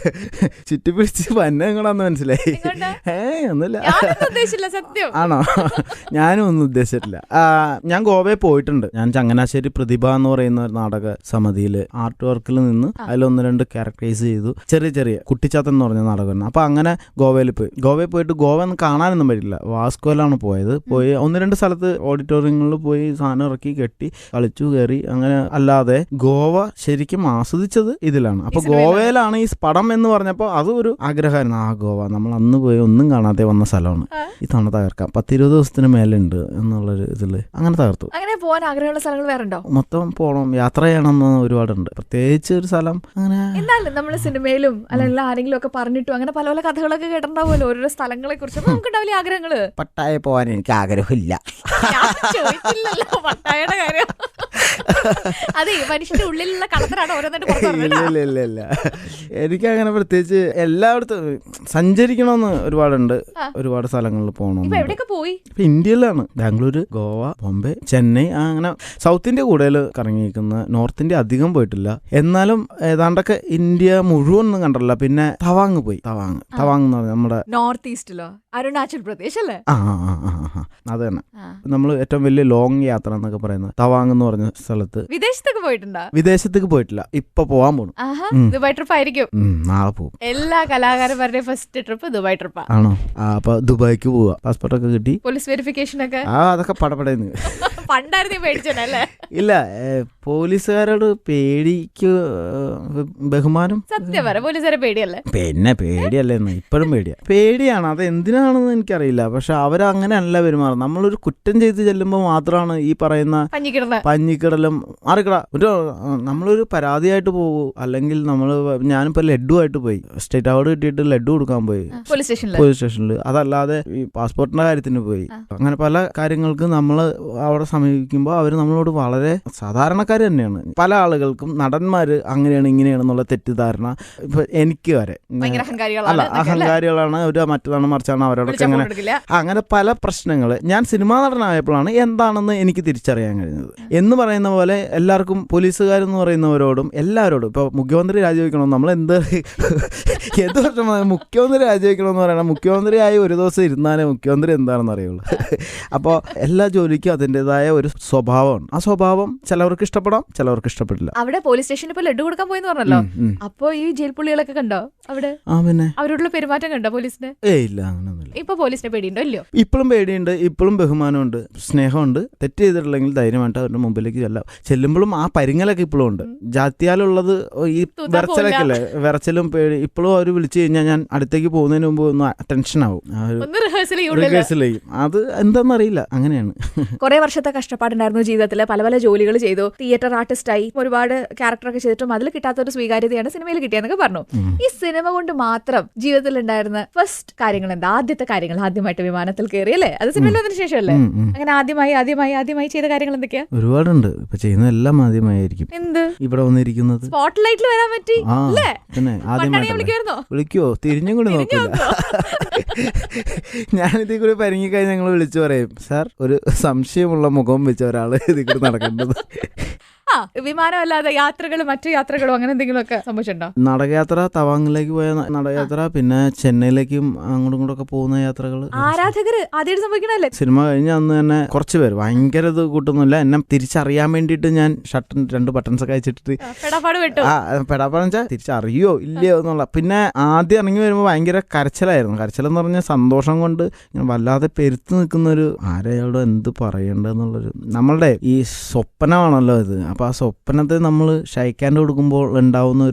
ചുറ്റിപ്പിടിച്ച് പന്നങ്ങളാന്ന് മനസ്സിലായി. ഒന്നുമില്ല, സത്യം ആണോ? ഞാനും ഒന്നും ഉദ്ദേശിച്ചിട്ടില്ല. ഞാൻ ഗോവയിൽ പോയിട്ടുണ്ട്. ഞാൻ ചങ്ങനാശ്ശേരി പ്രതിഭ എന്ന് പറയുന്ന ഒരു നാടക സമിതിയിൽ ആർട്ട് വർക്കിൽ നിന്ന് അതിൽ 1-2 ക്യാരക്ടറൈസ് ചെയ്തു. ചെറിയ കുട്ടിച്ചാത്തൻ എന്ന് പറഞ്ഞ നാടകം. അപ്പൊ അങ്ങനെ ഗോവയിൽ പോയിട്ട് ഗോവ ഒന്നും കാണാനൊന്നും പറ്റില്ല. വാസ്കോയിലാണ് പോയത്. 1-2 സ്ഥലത്ത് ഓഡിറ്റോറിയങ്ങളിൽ പോയി സാധനം ഇറക്കി കെട്ടി കളിച്ചു കയറി. അങ്ങനെ അല്ലാതെ ഗോവ ശരിക്കും ആസ്വദിച്ചത് ഇതിലാണ്. അപ്പൊ ഗോവയിലാണ് ഈ പടം എന്ന് പറഞ്ഞപ്പോൾ അതും ഒരു ആഗ്രഹമായിരുന്നു. ഗോവ നമ്മൾ അന്ന് പോയി ഒന്നും കാണാതെ വന്ന സ്ഥലമാണ്, ഈ തവണ തകർക്കാം, 10-20 ദിവസത്തിന് മേലുണ്ട് എന്നുള്ളൊരു ഇതില് അങ്ങനെ തകർത്തു. അങ്ങനെ പോകാൻ ആഗ്രഹമുള്ള സ്ഥലങ്ങൾ വേറെ ഉണ്ടോ? മൊത്തം പോകണം, യാത്ര ചെയ്യണമെന്ന് ഒരുപാടുണ്ട്. പ്രത്യേകിച്ച് ഒരു സ്ഥലം അങ്ങനെ എന്നാലും നമ്മള് സിനിമയിലും അല്ലെങ്കിൽ ആരെങ്കിലും ഒക്കെ പറഞ്ഞിട്ടും അങ്ങനെ പല പല കഥകളൊക്കെ കേട്ടിട്ടുണ്ടാവുമല്ലോ ഓരോ സ്ഥലങ്ങളെ കുറിച്ച്. നമുക്കുണ്ടാവില്ല ആഗ്രഹങ്ങള്? പട്ടായ പോകാൻ എനിക്ക് ആഗ്രഹമില്ല. പട്ടായയുടെ കാര്യം അതെ, മനുഷ്യന്റെ ഉള്ളിലുള്ള കളത്തിലാണ് ഓരോന്നിട്ട്. ഇല്ല, എനിക്കങ്ങനെ പ്രത്യേകിച്ച് എല്ലായിടത്തും സഞ്ചരിക്കണമെന്ന് ഒരുപാടുണ്ട്. ഒരുപാട് സ്ഥലങ്ങളിൽ പോകണം. എവിടെയൊക്കെ പോയി? ഇന്ത്യയിലാണ്. ബാംഗ്ലൂര്, ഗോവ, ബോംബെ, ചെന്നൈ, അങ്ങനെ സൗത്ത് ഇന്ത്യ കൂടുതൽ കറങ്ങിയിരിക്കുന്ന. നോർത്ത് ഇന്ത്യ അധികം പോയിട്ടില്ല. എന്നാലും ഏതാണ്ടൊക്കെ ഇന്ത്യ മുഴുവൻ ഒന്നും കണ്ടല്ല. പിന്നെ തവാങ് പോയി. തവാങ് എന്ന് പറഞ്ഞാൽ നമ്മുടെ നോർത്ത് ഈസ്റ്റിലോ അരുണാചൽ പ്രദേശ് അല്ലേ? അത് തന്നെ. നമ്മൾ ഏറ്റവും വലിയ ലോങ് യാത്ര എന്നൊക്കെ പറയുന്നത് തവാങ് എന്ന് പറഞ്ഞ സ്ഥലത്ത്. വിദേശത്തേക്ക് പോയിട്ടുണ്ടോ? വിദേശത്തേക്ക് പോയിട്ടില്ല, ഇപ്പൊ പോവാൻ പോണു. ദുബായ് ട്രിപ്പ് ആയിരിക്കും. നാളെ പോകും. എല്ലാ കലാകാരന്മാരുടെയും ഫസ്റ്റ് ട്രിപ്പ് ദുബായ് ട്രിപ്പാ. ആണോ? അപ്പൊ ദുബായിക്ക് പോവാ. പാസ്പോർട്ടൊക്കെ കിട്ടി. പോലീസ് വെരിഫിക്കേഷൻ ഒക്കെ അതൊക്കെ പടപടയെന്ന് പണ്ടായിരുന്നു പേടിച്ചല്ലേ? ഇല്ല, പോലീസുകാരോട് പേടിക്ക് ബഹുമാനം. സത്യം പറ, പോലീസുകാരെ പേടിയല്ലേ? പിന്നെ പേടിയല്ലേന്ന് ഇപ്പോഴും പേടിയാണ്. അത് എന്തിനാണെന്ന് എനിക്കറിയില്ല. പക്ഷെ അവരങ്ങനെയല്ല പെരുമാറും. നമ്മളൊരു കുറ്റം ചെയ്ത് ചെല്ലുമ്പോൾ മാത്രമാണ് ഈ പറയുന്ന പഞ്ഞിക്കിടലും മാറിക്കട. നമ്മളൊരു പരാതിയായിട്ട് പോകും. അല്ലെങ്കിൽ ഞാനിപ്പോ ലഡുവായിട്ട് പോയി, സ്റ്റേറ്റ് അവാർഡ് കിട്ടിയിട്ട് ലഡു കൊടുക്കാൻ പോയി പോലീസ് സ്റ്റേഷനിൽ. അതല്ലാതെ ഈ പാസ്പോർട്ടിന്റെ കാര്യത്തിന് പോയി. അങ്ങനെ പല കാര്യങ്ങൾക്ക് നമ്മൾ അവിടെ സമീപിക്കുമ്പോൾ അവർ നമ്മളോട് വളരെ സാധാരണക്കാർ തന്നെയാണ്. പല ആളുകൾക്കും നടന്മാര് അങ്ങനെയാണ് ഇങ്ങനെയാണെന്നുള്ള തെറ്റിദ്ധാരണ ഇപ്പൊ എനിക്ക് വരെ. അഹങ്കാരികളാണ്, ഒരു മറ്റതാണ് മറിച്ചാണ്, അവരോടൊക്കെ അങ്ങനെ പല പ്രശ്നങ്ങള്. ഞാൻ സിനിമാ നടനായപ്പോഴാണ് എന്താണെന്ന് എനിക്ക് തിരിച്ചറിയാൻ കഴിഞ്ഞത്. എന്ന് പറയുന്ന പോലെ എല്ലാവർക്കും പോലീസുകാരെന്ന് പറയുന്നവരോടും എല്ലാവരോടും ഇപ്പൊ മുഖ്യമന്ത്രി രാജിവെക്കണം, നമ്മൾ എന്ത് വർഷം മുഖ്യമന്ത്രി രാജിവെക്കണമെന്ന് പറയണം. മുഖ്യമന്ത്രിയായി ഒരു ദിവസം ഇരുന്നാലേ മുഖ്യമന്ത്രി എന്താണെന്ന് അറിയുള്ളൂ. അപ്പോൾ എല്ലാ ജോലിക്കും അതിൻ്റെതായ ഒരു സ്വഭാവമാണ്. ആ സ്വഭാവം ചിലവർക്ക് ഇഷ്ടപ്പെടാം, ചിലവർക്ക് ഇഷ്ടപ്പെട്ടില്ല. അവിടെ പോലീസ് സ്റ്റേഷനിൽ ഇപ്പൊ ലഡു കൊടുക്കാൻ പോയെന്ന് പറഞ്ഞല്ലോ. അപ്പൊ ഈ ജയിൽ പുള്ളികളൊക്കെ കണ്ടോ അവിടെ? പിന്നെ അവരോടുള്ള പെരുമാറ്റം കണ്ടോ പോലീസിന്? ഇല്ല, അങ്ങനെയൊന്നുമില്ല. ഇപ്പൊ പോലീസിനെ പേടിയുണ്ടോ? ഇല്ലയോ? ഇപ്പോഴും പേടിയുണ്ട്, ഇപ്പോഴും ബഹുമാനമുണ്ട്, സ്നേഹമുണ്ട്. തെറ്റ് ചെയ്തിട്ടില്ലെങ്കിൽ ധൈര്യമായിട്ട് അവരുടെ മുമ്പിലേക്ക് ചെല്ലുമ്പോഴും ആ പരിങ്ങലൊക്കെ ഇപ്പോഴും ഉണ്ട്. ജാത്യാലുള്ളത് ഈ വിറച്ചലൊക്കെ വിറച്ചലും പേടി ഇപ്പോഴും അവർ വിളിച്ചു കഴിഞ്ഞാൽ ഞാൻ അടുത്തേക്ക് പോകുന്നതിന് മുമ്പ് ഒന്ന് ടെൻഷനാവും, റിഹേഴ്സൽ ചെയ്യും. അത് എന്താണെന്നറിയില്ല, അങ്ങനെയാണ്. കുറെ വർഷത്തെ കഷ്ടപ്പാടുണ്ടായിരുന്നു ജീവിതത്തിൽ. പല പല ജോലികൾ ചെയ്തു, തിയേറ്റർ ആർട്ടിസ്റ്റായി, ഒരുപാട് ക്യാരക്ടറൊക്കെ ചെയ്തിട്ടും അതിൽ കിട്ടാത്തൊരു സ്വീകാര്യതയാണ് സിനിമയിൽ കിട്ടിയെന്നൊക്കെ പറഞ്ഞു. ഈ സിനിമ കൊണ്ട് മാത്രം ജീവിതത്തിൽ ഉണ്ടായിരുന്ന ഫസ്റ്റ് കാര്യങ്ങൾ എന്താ? ആദ്യത്തെ കാര്യങ്ങൾ, ആദ്യമായിട്ട് വിമാനത്തിൽ കയറി അല്ലേ? അത് സിനിമയിൽ വന്നതിന് ശേഷമല്ലേ? അങ്ങനെ ആദ്യമായി ചെയ്ത കാര്യങ്ങൾ എന്തൊക്കെയാ? ഒരുപാടുണ്ട്. ഇപ്പൊ ചെയ്യുന്ന എല്ലാം ആദ്യമായിരിക്കും. എന്ത് ഇവിടെ വന്നിരിക്കുന്നത് സ്പോട്ട് ലൈറ്റിൽ വരാൻ പറ്റി അല്ലേ? പിന്നെ വിളിക്കുവോ? തിരിഞ്ഞും കൂടി നോക്കില്ല. ഞാനിതേ കൂടി പരിങ്ങിക്കഴിഞ്ഞ് ഞങ്ങൾ വിളിച്ചു പറയും, സാർ ഒരു സംശയമുള്ള മുഖം വെച്ച ഒരാള് ഇതിൽ കൂടി നടക്കേണ്ടത്. വിമാനമല്ലാതെ യാത്രകളും മറ്റു യാത്രകളും അങ്ങനെ എന്തെങ്കിലുമൊക്കെ സംഭവിച്ചിട്ടുണ്ടോ? നടകയാത്ര, തവാങ്ങിലേക്ക് പോയ നടയാത്ര, പിന്നെ ചെന്നൈയിലേക്കും അങ്ങോട്ടും ഇങ്ങോട്ടൊക്കെ പോകുന്ന യാത്രകൾ. ആരാധകര് ആദ്യമായിട്ട് സംഭവിക്കണല്ലേ? സിനിമ കഴിഞ്ഞ അന്ന് തന്നെ കുറച്ച് പേര്, ഭയങ്കര ഇത് കൂട്ടൊന്നുമില്ല, എന്നെ തിരിച്ചറിയാൻ വേണ്ടിയിട്ട് ഞാൻ ഷർട്ടിന് 2 ബട്ടൺസ് ഒക്കെ അയച്ചിട്ട് പെടാപ്പാടെന്ന് വെച്ചാൽ തിരിച്ചറിയോ ഇല്ലയോ എന്നുള്ള. പിന്നെ ആദ്യം ഇറങ്ങി വരുമ്പോൾ ഭയങ്കര കരച്ചിലായിരുന്നു. കരച്ചിലെന്ന് പറഞ്ഞാൽ സന്തോഷം കൊണ്ട് ഞാൻ വല്ലാതെ പെരുത്ത് നിൽക്കുന്നൊരു, ആരെയാളോട് എന്ത് പറയേണ്ടതെന്നുള്ളൊരു, നമ്മളുടെ ഈ സ്വപ്നമാണല്ലോ ഇത്. അപ്പോൾ ആ സ്വപ്നത്തെ നമ്മൾ ഷൈക്കാൻഡ് കൊടുക്കുമ്പോൾ ഉണ്ടാവുന്ന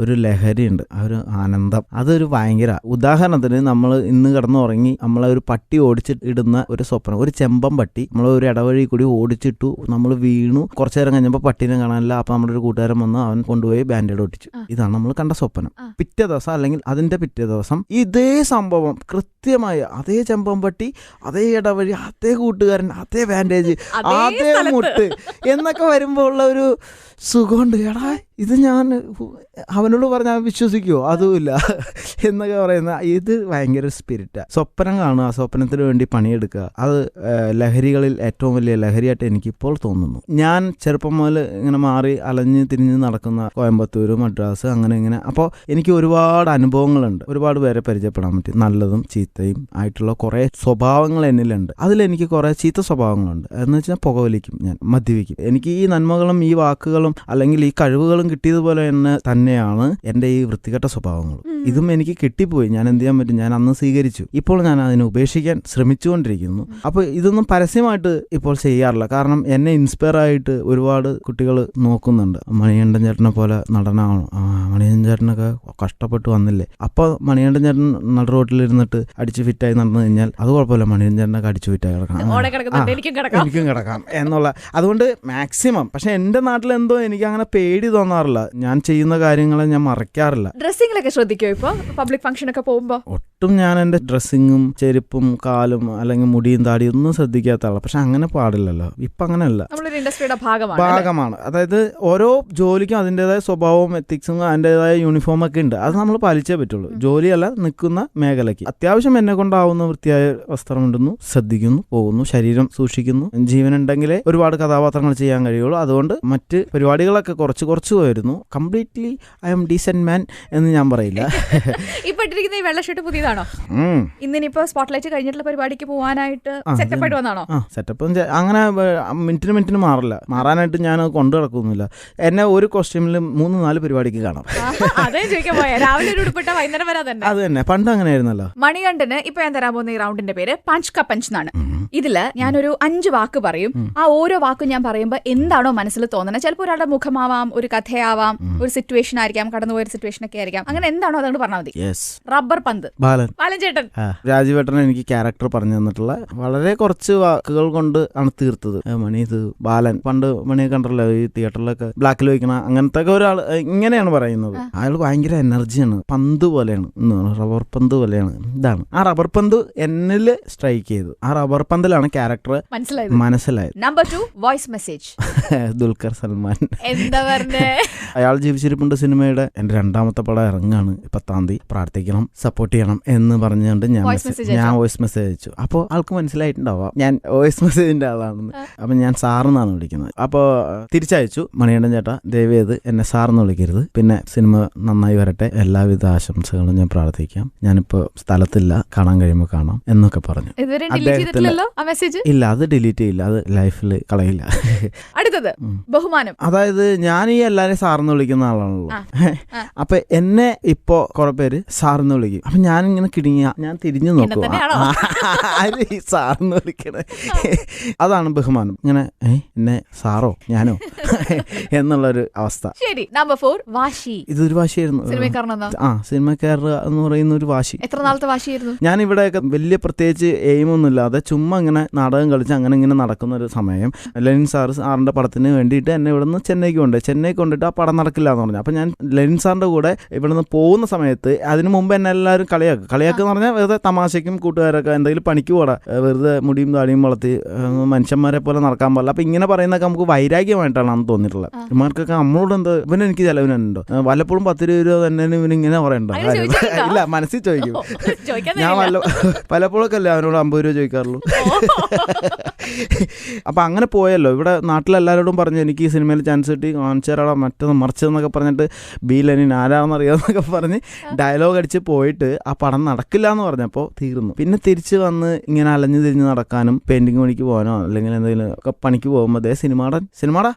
ഒരു ലഹരിയുണ്ട്, ആ ഒരു ആനന്ദം, അതൊരു ഭയങ്കര. ഉദാഹരണത്തിന് നമ്മൾ ഇന്ന് കിടന്നുറങ്ങി നമ്മളെ ഒരു പട്ടി ഓടിച്ചിടുന്ന ഒരു സ്വപ്നം, ഒരു ചെമ്പൻ പട്ടി നമ്മൾ ഒരു ഇടവഴി കൂടി ഓടിച്ചിട്ടു, നമ്മൾ വീണു, കുറച്ചു നേരം കഴിഞ്ഞപ്പോൾ പട്ടീനെ കാണാനില്ല. അപ്പോൾ നമ്മുടെ ഒരു കൂട്ടുകാരൻ വന്ന് അവൻ കൊണ്ടുപോയി ബാൻഡേഡ് ഒട്ടിച്ചു. ഇതാണ് നമ്മൾ കണ്ട സ്വപ്നം. പിറ്റേ ദിവസം അല്ലെങ്കിൽ അതിന്റെ പിറ്റേ ദിവസം ഇതേ സംഭവം കൃത്യമായി, അതേ ചെമ്പമ്പട്ടി, അതേ ഇടവഴി, അതേ കൂട്ടുകാരൻ, അതേ ബാൻഡേജ്, അതേ മുട്ട് എന്നൊക്കെ വരുമ്പോൾ ഉള്ള ഒരു സുഖമുണ്ട്. എടാ ഇത് ഞാൻ അവനോട് പറഞ്ഞാൽ വിശ്വസിക്കുമോ? അതുമില്ല എന്നൊക്കെ പറയുന്ന ഇത് ഭയങ്കര സ്പിരിറ്റാണ്. സ്വപ്നം കാണുക, സ്വപ്നത്തിന് വേണ്ടി പണിയെടുക്കുക, അത് ലഹരികളിൽ ഏറ്റവും വലിയ ലഹരിയായിട്ട് എനിക്കിപ്പോൾ തോന്നുന്നു. ഞാൻ ചെറുപ്പം മുതൽ ഇങ്ങനെ മാറി അലഞ്ഞ് തിരിഞ്ഞ് നടക്കുന്ന കോയമ്പത്തൂർ, മദ്രാസ്, അങ്ങനെ ഇങ്ങനെ. അപ്പോൾ എനിക്ക് ഒരുപാട് അനുഭവങ്ങളുണ്ട്, ഒരുപാട് പേരെ പരിചയപ്പെടാൻ പറ്റി. നല്ലതും ചീത്തയും ആയിട്ടുള്ള കുറേ സ്വഭാവങ്ങൾ എന്നിലുണ്ട്. അതിലെനിക്ക് കുറേ ചീത്ത സ്വഭാവങ്ങളുണ്ട്. എന്ന് വെച്ചാൽ പുകവലിക്കും, ഞാൻ മദ്യപിക്കും. എനിക്ക് ഈ നന്മകളും ഈ വാക്കുകളും അല്ലെങ്കിൽ ഈ കഴിവുകളും കിട്ടിയതുപോലെ തന്നെയാണ് എൻ്റെ ഈ വൃത്തികെട്ട സ്വഭാവങ്ങളും. ഇതും എനിക്ക് കിട്ടിപ്പോയി. ഞാൻ എന്ത് ചെയ്യാൻ പറ്റും? ഞാൻ അന്ന് സ്വീകരിച്ചു. ഇപ്പോൾ ഞാൻ അതിനെ ഉപേക്ഷിക്കാൻ ശ്രമിച്ചുകൊണ്ടിരിക്കുന്നു. അപ്പോൾ ഇതൊന്നും പരസ്യമായിട്ട് ഇപ്പോൾ ചെയ്യാറില്ല. കാരണം എന്നെ ഇൻസ്പയർ ആയിട്ട് ഒരുപാട് കുട്ടികൾ നോക്കുന്നുണ്ട്. മണികണ്ഠൻ ചേട്ടനെ പോലെ നടനാവണം, മണികണ്ഠൻ ചേട്ടനൊക്കെ കഷ്ടപ്പെട്ട് വന്നില്ലേ. അപ്പോൾ മണികണ്ഠൻ ചേട്ടൻ നട റോട്ടിലിരുന്നിട്ട് അടിച്ച് ഫിറ്റായി നടന്നു കഴിഞ്ഞാൽ അത് കുഴപ്പമില്ല, മണികണ്ഠൻ ചേട്ടനൊക്കെ അടിച്ചു ഫിറ്റായി കിടക്കണം, എനിക്കും കിടക്കാം എന്നുള്ള. അതുകൊണ്ട് മാക്സിമം. പക്ഷെ എൻ്റെ നാട്ടിലെന്തോ എനിക്ക് അങ്ങനെ പേടി തോന്നാറില്ല. ഞാൻ ചെയ്യുന്ന കാര്യങ്ങളെ ഞാൻ മറക്കാറില്ല. ഡ്രസ്സിങ്ങിലൊക്കെ ശ്രദ്ധിക്കോ ഇപ്പൊ പബ്ലിക് ഫംഗ്ഷൻ ഒക്കെ പോകുമ്പോ? ഒട്ടും ഞാൻ എൻ്റെ ഡ്രസ്സിങ്ങും ചെരുപ്പും കാലും അല്ലെങ്കിൽ മുടിയും താടിയും ഒന്നും ശ്രദ്ധിക്കാത്ത ആളാണ്. പക്ഷെ അങ്ങനെ പാടില്ലല്ലോ, ഇപ്പൊ അങ്ങനെയല്ല, നമ്മളൊരു ഇൻഡസ്ട്രിയുടെ ഭാഗമാണ്. അതായത് ഓരോ ജോലിക്കും അതിൻ്റെതായ സ്വഭാവവും എത്തിക്സും അതിൻ്റെതായ യൂണിഫോം ഒക്കെ ഉണ്ട്. അത് നമ്മൾ പാലിച്ചേ പറ്റുള്ളൂ. ജോലിയല്ല, നിൽക്കുന്ന മേഖലയ്ക്ക് അത്യാവശ്യം എന്നെ കൊണ്ടാവുന്ന വൃത്തിയായ വസ്ത്രം ഇടുന്നു, ശ്രദ്ധിക്കുന്നു, പോകുന്നു, ശരീരം സൂക്ഷിക്കുന്നു. ജീവനുണ്ടെങ്കിലേ ഒരുപാട് കഥാപാത്രങ്ങൾ ചെയ്യാൻ കഴിയുള്ളൂ. അതുകൊണ്ട് മറ്റ് പരിപാടികളൊക്കെ കുറച്ച് പോയിരുന്നു. കംപ്ലീറ്റ്ലി ഐ എം ഡീസെന്റ് മാൻ എന്ന് ഞാൻ പറയില്ല. ഇപ്പൊ ഇട്ടിരിക്കുന്ന ഈ വെള്ള ഷർട്ട് പുതിയതാണോ? ഇന്നിപ്പോ സ്പോട്ട്ലൈറ്റ് കഴിഞ്ഞിട്ടുള്ള പരിപാടിക്ക് പോകാനായിട്ട് സെറ്റപ്പ് ആയിട്ട് വന്നാണോ? സെറ്റപ്പ് അങ്ങനെ മിനിറ്റിന് മാറാനായിട്ട് ഞാൻ കൊണ്ടു നടക്കുന്നില്ല. എന്നെ ഒരു കോസ്റ്റ്യൂമിൽ 3-4 പരിപാടിക്ക് കാണാം. രാവിലെ ഒരു ഉടുപ്പിട്ട വൈകുന്നേരം വരാൻ തന്നെ. അത് തന്നെ, പണ്ട് അങ്ങനെയായിരുന്നല്ലോ. മണികണ്ഠന് ഇപ്പൊ ഞാൻ തരാൻ പോകുന്ന ഈ റൗണ്ടിന്റെ പേര് പഞ്ച് ക പഞ്ച് എന്നാണ്. ഇതില് ഞാനൊരു 5 വാക്ക് പറയും. ആ ഓരോ വാക്കും ഞാൻ പറയുമ്പോ എന്താണോ മനസ്സിൽ തോന്നുന്നത്, ചിലപ്പോൾ ഒരാളുടെ മുഖമാവാം, ഒരു കഥയാവാം, ഒരു സിറ്റുവേഷൻ ആയിരിക്കാം, കടന്നുപോയ സിറ്റുവേഷൻ ഒക്കെ ആയിരിക്കാം. അങ്ങനെ എന്താണോ അതുകൊണ്ട് പറഞ്ഞാൽ മതി. റബ്ബർ പന്ത്. ബാലൻ ചേട്ടൻ. രാജീവേട്ടൻ എനിക്ക് ക്യാരക്ടർ പറഞ്ഞു തന്നിട്ടുള്ള വളരെ കുറച്ച് വാക്കുകൾ കൊണ്ട് ആണ് തീർത്തത്. മണി ഇത് ബാലൻ, പണ്ട് മണിയെ കണ്ടല്ലോ ഈ തിയേറ്ററിലൊക്കെ ബ്ലാക്കിൽ വയ്ക്കണ അങ്ങനത്തെ ഒരാൾ ഇങ്ങനെയാണ് പറയുന്നത്. അയാൾ ഭയങ്കര എനർജിയാണ്, പന്ത് പോലെയാണ്, റബ്ബർ പന്ത് പോലെയാണ്. ഇതാണ് ആ റബ്ബർ പന്ത് എന്നിൽ സ്ട്രൈക്ക് ചെയ്തു. ആ റബ്ബർ പന്തിലാണ് ക്യാരക്ടർ മനസ്സിലായത്. Number 2 voice message. Dulquer Salman. എന്താ പറഞ്ഞേ? അയാൾ ജീവിച്ചിരിപ്പുണ്ട് സിനിമയുടെ എൻ്റെ 2ാമത്തെ പടം ഇറങ്ങാണ് 10-ാം തീയതി. പ്രാർത്ഥിക്കണം, സപ്പോർട്ട് ചെയ്യണം എന്ന് പറഞ്ഞുകൊണ്ട് ഞാൻ വോയിസ് മെസ്സേജ് അയച്ചു. അപ്പോൾ ആൾക്ക് മനസ്സിലായിട്ടുണ്ടാവാം ഞാൻ വോയിസ് മെസ്സേജിന്റെ ആളാണെന്ന്. അപ്പൊ ഞാൻ സാറെന്നാണ് വിളിക്കുന്നത്. അപ്പോൾ തിരിച്ചയച്ചു, മണികണ്ഠൻ ചേട്ടാ ദയവേത് എന്നെ സാറെന്ന് വിളിക്കരുത്, പിന്നെ സിനിമ നന്നായി വരട്ടെ, എല്ലാവിധ ആശംസകളും ഞാൻ പ്രാർത്ഥിക്കാം, ഞാനിപ്പോ സ്ഥലത്തില്ല, കാണാൻ കഴിയുമ്പോൾ കാണാം എന്നൊക്കെ പറഞ്ഞു. ഇല്ല, അത് ഡിലീറ്റ് ചെയ്യില്ല, അത് ലൈഫിൽ കളയില്ല. അടുത്തത് ബഹുമാനം. അതായത് ഞാൻ ഈ എല്ലാരെയും സാറെന്ന് വിളിക്കുന്ന ആളാണല്ലോ. അപ്പൊ എന്നെ ഇപ്പോ കുറെ പേര് സാറെന്ന് വിളിക്കും. അപ്പൊ ഞാൻ ഇങ്ങനെ കിടുങ്ങിയ ഞാൻ തിരിഞ്ഞു നോക്കും, ആര് ഈ സാറെന്ന് വിളിക്കണേ? അതാണ് ബഹുമാനം. ഇങ്ങനെ എന്നെ സാറോ ഞാനോ എന്നുള്ളൊരു അവസ്ഥ. ശരി. നമ്പർ 4 വാശി. ഇതൊരു വാശിയായിരുന്നു. സിനിമക്കാരുടെ എന്ന് പറയുന്ന ഒരു വാശി. എത്ര നാളത്തെ വാശിയായിരുന്നു? ഞാൻ ഇവിടെയൊക്കെ വലിയ പ്രത്യേകിച്ച് എയിമൊന്നും ഇല്ലാതെ ചുമ്മാ ഇങ്ങനെ നാടകം കളിച്ച് അങ്ങനെ ഇങ്ങനെ നടക്കുന്ന ഒരു സമയം ലെനിൻ സാറിന്റെ പടത്തിന് വേണ്ടിയിട്ട് എന്നെ ഇവിടുന്ന് ചെന്നൈക്ക് കൊണ്ടിട്ട് ആ പടം നടക്കില്ല എന്ന് പറഞ്ഞു. അപ്പം ഞാൻ ലെനിൻ സാറിന്റെ കൂടെ ഇവിടുന്ന് പോകുന്ന സമയത്ത് അതിന് മുമ്പ് എന്നെ എല്ലാവരും കളിയാക്കെന്ന് പറഞ്ഞാൽ വെറുതെ തമാശയ്ക്കും കൂട്ടുകാരൊക്കെ എന്തെങ്കിലും പണിക്ക് പോടാ, വെറുതെ മുടിയും താടിയും വളർത്തി മനുഷ്യന്മാരെ പോലെ നടക്കാൻ പാടില്ല. അപ്പം ഇങ്ങനെ പറയുന്നതൊക്കെ നമുക്ക് വൈരാഗ്യമായിട്ടാണ് അന്ന് തോന്നിയിട്ടുള്ളത്. ഇമാർക്കൊക്കെ നമ്മളോട് എന്താ ഇവന് എനിക്ക് ചിലവിനുണ്ടോ, വല്ലപ്പോഴും 10 രൂപ തന്നെ ഇവനിങ്ങനെ പറയണ്ടോ? ഇല്ല, മനസ്സിൽ ചോദിക്കും. ഞാൻ പലപ്പോഴൊക്കെ അല്ലേ അവനോട് 50 രൂപ ചോദിക്കാറുള്ളൂ. അപ്പൊ അങ്ങനെ പോയല്ലോ. ഇവിടെ നാട്ടിലെല്ലാവരോടും പറഞ്ഞു എനിക്ക് ഈ സിനിമയിൽ ചാൻസ് കിട്ടി, കാണിച്ചേരാടാ മറ്റൊന്ന് മറിച്ചതെന്നൊക്കെ പറഞ്ഞിട്ട് ബി ലെനിൻ ആരാണെന്ന് അറിയാമെന്നൊക്കെ പറഞ്ഞ് ഡയലോഗ് അടിച്ച് പോയിട്ട് ആ പടം നടക്കില്ല എന്ന് പറഞ്ഞപ്പോൾ തീർന്നു. പിന്നെ തിരിച്ച് വന്ന് ഇങ്ങനെ അലഞ്ഞു തിരിഞ്ഞ് നടക്കാനും പെയിന്റിങ് പണിക്ക് പോകാനോ അല്ലെങ്കിൽ എന്തെങ്കിലും ഒക്കെ പണിക്ക് പോകുമ്പോൾ സിനിമാടാ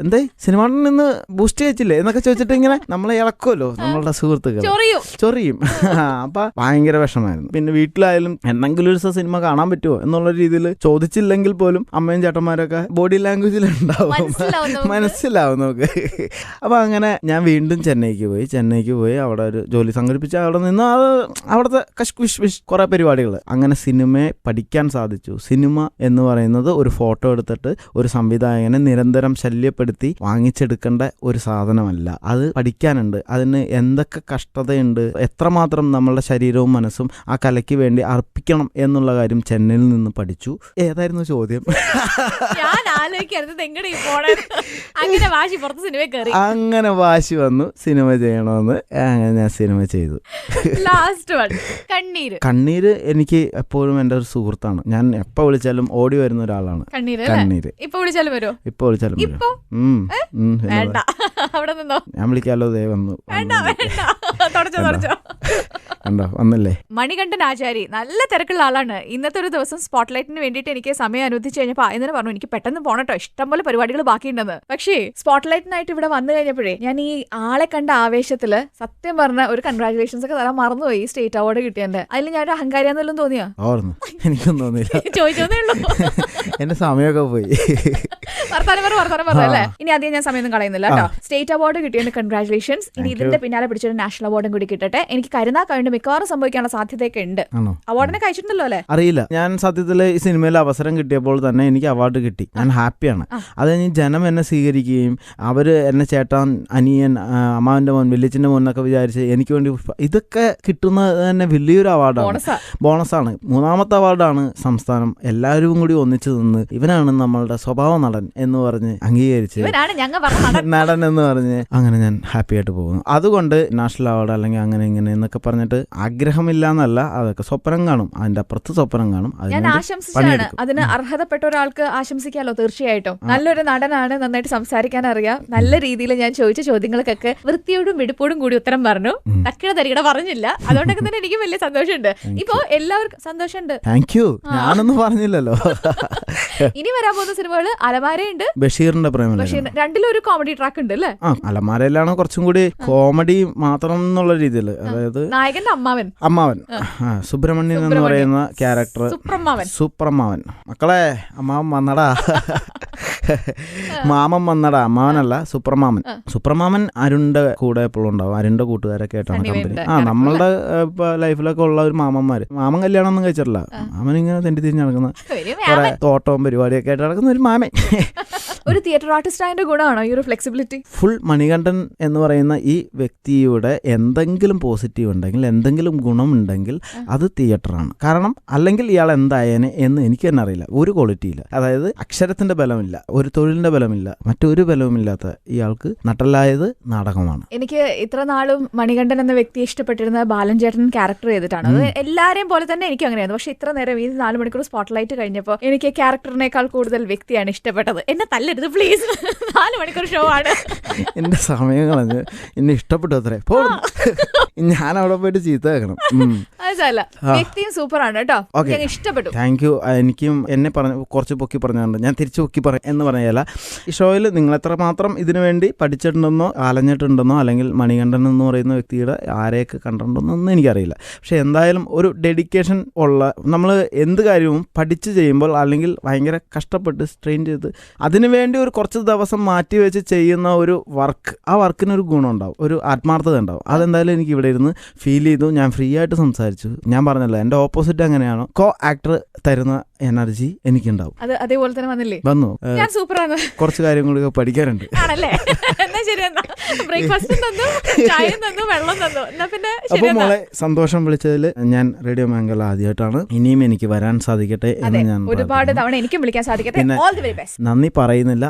എന്തേ സിനിമാടൻ നിന്ന് ബൂസ്റ്റ് ചെയ്യിച്ചില്ലേ എന്നൊക്കെ ചോദിച്ചിട്ട് ഇങ്ങനെ നമ്മളെ ഇളക്കുമല്ലോ നമ്മളുടെ സുഹൃത്തുക്കൾ, ചൊറിയും. അപ്പൊ ഭയങ്കര വിഷമായിരുന്നു. പിന്നെ വീട്ടിലായാലും എന്തെങ്കിലും ഒരു സിനിമ കാണാൻ പറ്റുമോ എന്നുള്ള രീതിയിൽ ചോദിച്ചില്ലെങ്കിൽ പോലും അമ്മയും ചേട്ടന്മാരൊക്കെ ബോഡി ലാംഗ്വേജിൽ ഉണ്ടാവും, മനസ്സിലാവും നമുക്ക്. അപ്പൊ അങ്ങനെ ഞാൻ വീണ്ടും ചെന്നൈക്ക് പോയി അവിടെ ഒരു ജോലി സംഘടിപ്പിച്ച് അവിടെ നിന്ന് അവിടുത്തെ കഷ്കുഷ് കുറെ പരിപാടികൾ. അങ്ങനെ സിനിമയെ പഠിക്കാൻ സാധിച്ചു. സിനിമ എന്ന് പറയുന്നത് ഒരു ഫോട്ടോ എടുത്തിട്ട് ഒരു സംവിധായകനെ നിരന്തരം ശല്യപ്പെടുത്തി വാങ്ങിച്ചെടുക്കേണ്ട ഒരു സാധനമല്ല. അത് പഠിക്കാനുണ്ട്. അതിന് എന്തൊക്കെ കഷ്ടതയുണ്ട്, എത്രമാത്രം നമ്മളുടെ ശരീരവും മനസ്സും ആ കലയ്ക്ക് വേണ്ടി അർപ്പിക്കണം എന്നുള്ള കാര്യം ചെന്നൈയിൽ നിന്ന് പഠിച്ചു. ഏതായിരുന്നു ചോദ്യം? അങ്ങനെ വാശി വന്നു സിനിമ ചെയ്യണമെന്ന്. അങ്ങനെ ഞാൻ സിനിമ ചെയ്തു. കണ്ണീര് എനിക്ക് എപ്പോഴും എൻ്റെ ഒരു സുഹൃത്താണ്. ഞാൻ എപ്പോ വിളിച്ചാലും ഓടി വരുന്ന ഒരാളാണ് കണ്ണീര്. ഇപ്പൊ വിളിച്ചാലും വരും. ഞാൻ വിളിക്കാലോ, ദേ വന്നു. കണ്ടോ, വന്നല്ലേ. മണികണ്ഠൻ ആചാരി നല്ല തിരക്കുള്ള ആളാണ്. ഇന്നത്തെ ഒരു ദിവസം സ്പോട്ട്ലൈറ്റിന് വേണ്ടിയിട്ട് എനിക്ക് സമയം അനുവദിച്ചു കഴിഞ്ഞപ്പോൾ എന്നിട്ട് പറഞ്ഞു എനിക്ക് പെട്ടെന്ന് പോണട്ടോ, ഇഷ്ടംപോലെ പരിപാടികൾ ബാക്കിയുണ്ടെന്ന്. പക്ഷേ സ്പോട്ട്ലൈറ്റിനായിട്ട് ഇവിടെ വന്നു കഴിഞ്ഞപ്പോഴേ ഞാൻ ഈ ആളെ കണ്ട ആവേശത്തില് സത്യം പറഞ്ഞ ഒരു കൺഗ്രാറ്റുലേഷൻസ് ഒക്കെ തരാൻ മറന്നുപോയി. സ്റ്റേറ്റ് അവാർഡ് കിട്ടിയതിന്റെ. അതിൽ ഞാൻ ഒരു അഹങ്കാരിയാന്നെല്ലാം തോന്നിയാ? എനിക്കൊന്നും തോന്നിയില്ല, ചോദിച്ചോന്നേ ഉള്ളൂ. എന്റെ സമയമൊക്കെ പോയി. വർത്താനം പറഞ്ഞല്ലേ. ഇനി അധികം ഞാൻ സമയമൊന്നും കളയുന്നില്ല കേട്ടോ. സ്റ്റേറ്റ് അവാർഡ് കിട്ടിയതിന് കൺഗ്രാറ്റുലേഷൻസ്. ഇനി ഇതിന്റെ പിന്നാലെ പിടിച്ചൊരു നാഷണൽ അവാർഡും കൂടി കിട്ടട്ടെ. എനിക്ക് കരുനാ കഴിഞ്ഞ മിക്കവാറും സംഭവിക്കാനുള്ള സാധ്യതയൊക്കെ ഉണ്ട്. അവാർഡിനെ കഴിച്ചിട്ടുണ്ടല്ലോ അല്ലേ? അറിയില്ല. ഞാൻ സത്യത്തില് ഈ സിനിമയിൽ അവസരം കിട്ടിയപ്പോൾ തന്നെ എനിക്ക് അവാർഡ് കിട്ടി. ഞാൻ ഹാപ്പിയാണ്. അത് കഴിഞ്ഞ് ജനം എന്നെ സ്വീകരിക്കുകയും അവര് എന്നെ ചേട്ടാൻ, അനിയൻ, അമ്മാവന്റെ മോൻ, വലിയച്ഛന്റെ മോൻ എന്നൊക്കെ വിചാരിച്ച് എനിക്ക് വേണ്ടി ഇതൊക്കെ കിട്ടുന്നത് തന്നെ വലിയൊരു അവാർഡാണ്, ബോണസാണ്. മൂന്നാമത്തെ അവാർഡാണ് സംസ്ഥാനം എല്ലാവരും കൂടി ഒന്നിച്ചു നിന്ന് ഇവനാണ് നമ്മളുടെ സ്വഭാവ നടൻ എന്ന് പറഞ്ഞ് അംഗീകരിച്ച് നടൻ എന്ന് പറഞ്ഞ് അങ്ങനെ ഞാൻ ഹാപ്പി ആയിട്ട് പോകുന്നു. അതുകൊണ്ട് നാഷണൽ അവാർഡ് അല്ലെങ്കിൽ അങ്ങനെ ഇങ്ങനെ എന്നൊക്കെ പറഞ്ഞിട്ട് ആഗ്രഹമില്ല എന്നല്ല, അതൊക്കെ സ്വപ്നം കാണും, അതിന്റെ അപ്പുറത്ത് സ്വപ്നം കാണും. ഞാൻ ആശംസിച്ചാണ്. അതിന് അർഹതപ്പെട്ട ഒരാൾക്ക് ആശംസിക്കാലോ. തീർച്ചയായിട്ടും നല്ലൊരു നടനാണ്, നന്നായിട്ട് സംസാരിക്കാൻ അറിയാം. നല്ല രീതിയിൽ ഞാൻ ചോദിച്ച ചോദ്യങ്ങൾക്കൊക്കെ വൃത്തിയോടും വെടുപ്പോടും കൂടി ഉത്തരം പറഞ്ഞു. തക്കിട തരികിട പറഞ്ഞില്ല. അതുകൊണ്ടൊക്കെ തന്നെ എനിക്ക് വലിയ സന്തോഷമുണ്ട്. ഇപ്പൊ എല്ലാവർക്കും സന്തോഷമുണ്ട്. Thank you. ഞാനൊന്നും പറഞ്ഞില്ലല്ലോ. ഇനി വരാൻ പോകുന്ന സിനിമകള് അലമാരയുണ്ട്, ബഷീറിന്റെ പ്രേമലേഖനം. രണ്ടിലും ഒരു കോമഡി ട്രാക്ക് ഉണ്ട് അല്ലേ? അലമാരയിലാണ് കുറച്ചും കൂടി കോമഡി മാത്രം എന്നുള്ള രീതിയിൽ. അതായത് നായകന്റെ അമ്മാവൻ സുബ്രഹ്മണ്യൻ എന്ന് പറയുന്ന ക്യാരക്ടർ. സൂപ്രമ്മാവൻ. മക്കളെ, അമ്മാവൻ വന്നടാ, മാമൻ വന്നടാ. അമ്മാവനല്ല, സുപ്രമാമൻ അരുണിന്റെ കൂടെ എപ്പോഴും ഉണ്ടാവും. അരുണിന്റെ കൂട്ടുകാരൊക്കെ ആയിട്ടാണ് കമ്പനി. നമ്മളുടെ ലൈഫിലൊക്കെ ഉള്ള ഒരു മാമന്മാര്. മാമൻ കല്യാണം ഒന്നും കഴിച്ചിട്ടില്ല. മാമൻ ഇങ്ങനെ തെണ്ടി തിരിഞ്ഞ് നടക്കുന്ന കുറെ തോട്ടവും പരിപാടിയൊക്കെ ആയിട്ട് നടക്കുന്ന ഒരു മാമൻ. ഒരു തിയേറ്റർ ആർട്ടിസ്റ്റ് ആയതിന്റെ ഗുണമാണോ ഈ ഒരു ഫ്ലെക്സിബിലിറ്റി? ഫുൾ മണികണ്ഠൻ എന്ന് പറയുന്ന ഈ വ്യക്തിയുടെ എന്തെങ്കിലും പോസിറ്റീവ് ഉണ്ടെങ്കിൽ, എന്തെങ്കിലും ഗുണമുണ്ടെങ്കിൽ അത് തിയേറ്ററാണ്. കാരണം അല്ലെങ്കിൽ ഇയാൾ എന്തായേനെ എന്ന് എനിക്ക് തന്നെ അറിയില്ല. ഒരു ക്വാളിറ്റി ഇല്ല. അതായത് അക്ഷരത്തിന്റെ ബലമില്ല, ഒരു തൊഴിലിന്റെ ബലമില്ല, മറ്റൊരു ബലവുമില്ലാത്ത ഇയാൾക്ക് നട്ടലായത് നാടകമാണ്. എനിക്ക് ഇത്ര നാളും മണികണ്ഠൻ എന്ന വ്യക്തിയെ ഇഷ്ടപ്പെട്ടിരുന്ന ബാലൻ ചേട്ടൻ ക്യാരക്ടർ ചെയ്തിട്ടാണ്. അത് എല്ലാരെയും പോലെ തന്നെ എനിക്ക് അങ്ങനെയായിരുന്നു. പക്ഷെ ഇത്ര നേരം ഈ 4 മണിക്കൂർ സ്പോട്ട്ലൈറ്റ് കഴിഞ്ഞപ്പോൾ എനിക്ക് ക്യാരക്ടറിനേക്കാൾ കൂടുതൽ വ്യക്തിയാണ് ഇഷ്ടപ്പെട്ടത്. എന്നെ തല്ലരുത് പ്ലീസ്. 4 മണിക്കൂർ ഷോ ആണ്. എന്റെ സമയം കളഞ്ഞ് എന്നെ ഇഷ്ടപ്പെട്ടു അത്രേ. ഞാൻ അവിടെ പോയിട്ട് ചീത്ത കേൾക്കണം. വ്യക്തിയും സൂപ്പർ ആണ് കേട്ടോ, ഇഷ്ടപ്പെട്ടു. Thank you. എനിക്കും എന്നെ കുറച്ച് പൊക്കി പറഞ്ഞുകൊണ്ട് ഞാൻ തിരിച്ചു പൊക്കി എന്ന് പറഞ്ഞല്ല. ഈ ഷോയിൽ നിങ്ങൾ എത്രമാത്രം ഇതിനു വേണ്ടി പഠിച്ചിട്ടുണ്ടെന്നോ അലഞ്ഞിട്ടുണ്ടെന്നോ അല്ലെങ്കിൽ മണികണ്ഠൻ എന്ന് പറയുന്ന വ്യക്തിയുടെ ആരെയൊക്കെ കണ്ടിട്ടുണ്ടെന്നോ ഒന്നും എനിക്കറിയില്ല. പക്ഷെ എന്തായാലും ഒരു ഡെഡിക്കേഷൻ ഉള്ള, നമ്മൾ എന്ത് കാര്യവും പഠിച്ച് ചെയ്യുമ്പോൾ അല്ലെങ്കിൽ ഭയങ്കര കഷ്ടപ്പെട്ട് സ്ട്രെയിൻ ചെയ്ത് അതിനുവേണ്ടി ഒരു കുറച്ച് ദിവസം മാറ്റി വെച്ച് ചെയ്യുന്ന ഒരു വർക്ക്, ആ വർക്കിനൊരു ഗുണം ഉണ്ടാവും, ഒരു ആത്മാർത്ഥത ഉണ്ടാവും. അതെന്തായാലും എനിക്ക് ഇവിടെ ഇരുന്ന് ഫീൽ ചെയ്തു. ഞാൻ ഫ്രീ ആയിട്ട് സംസാരിച്ചു. ഞാൻ പറഞ്ഞല്ലോ, എൻ്റെ ഓപ്പോസിറ്റ് എങ്ങനെയാണോ കോ ആക്ടർ തരുന്ന എനർജി എനിക്കുണ്ടാവും. അതേപോലെ തന്നെ വന്നു. ഞാൻ സൂപ്പറാണ്. കുറച്ച് കാര്യം കൂടി പഠിക്കാറുണ്ട്. അപ്പൊ മോളെ, സന്തോഷം വിളിച്ചതിൽ. ഞാൻ റേഡിയോ മാംഗോ ആദ്യമായിട്ടാണ്. ഇനിയും എനിക്ക് വരാൻ സാധിക്കട്ടെ എന്ന് ഞാൻ ഒരുപാട് തവണ എനിക്കും വിളിക്കാൻ സാധിക്കട്ടെ. നന്ദി പറയുന്നില്ല.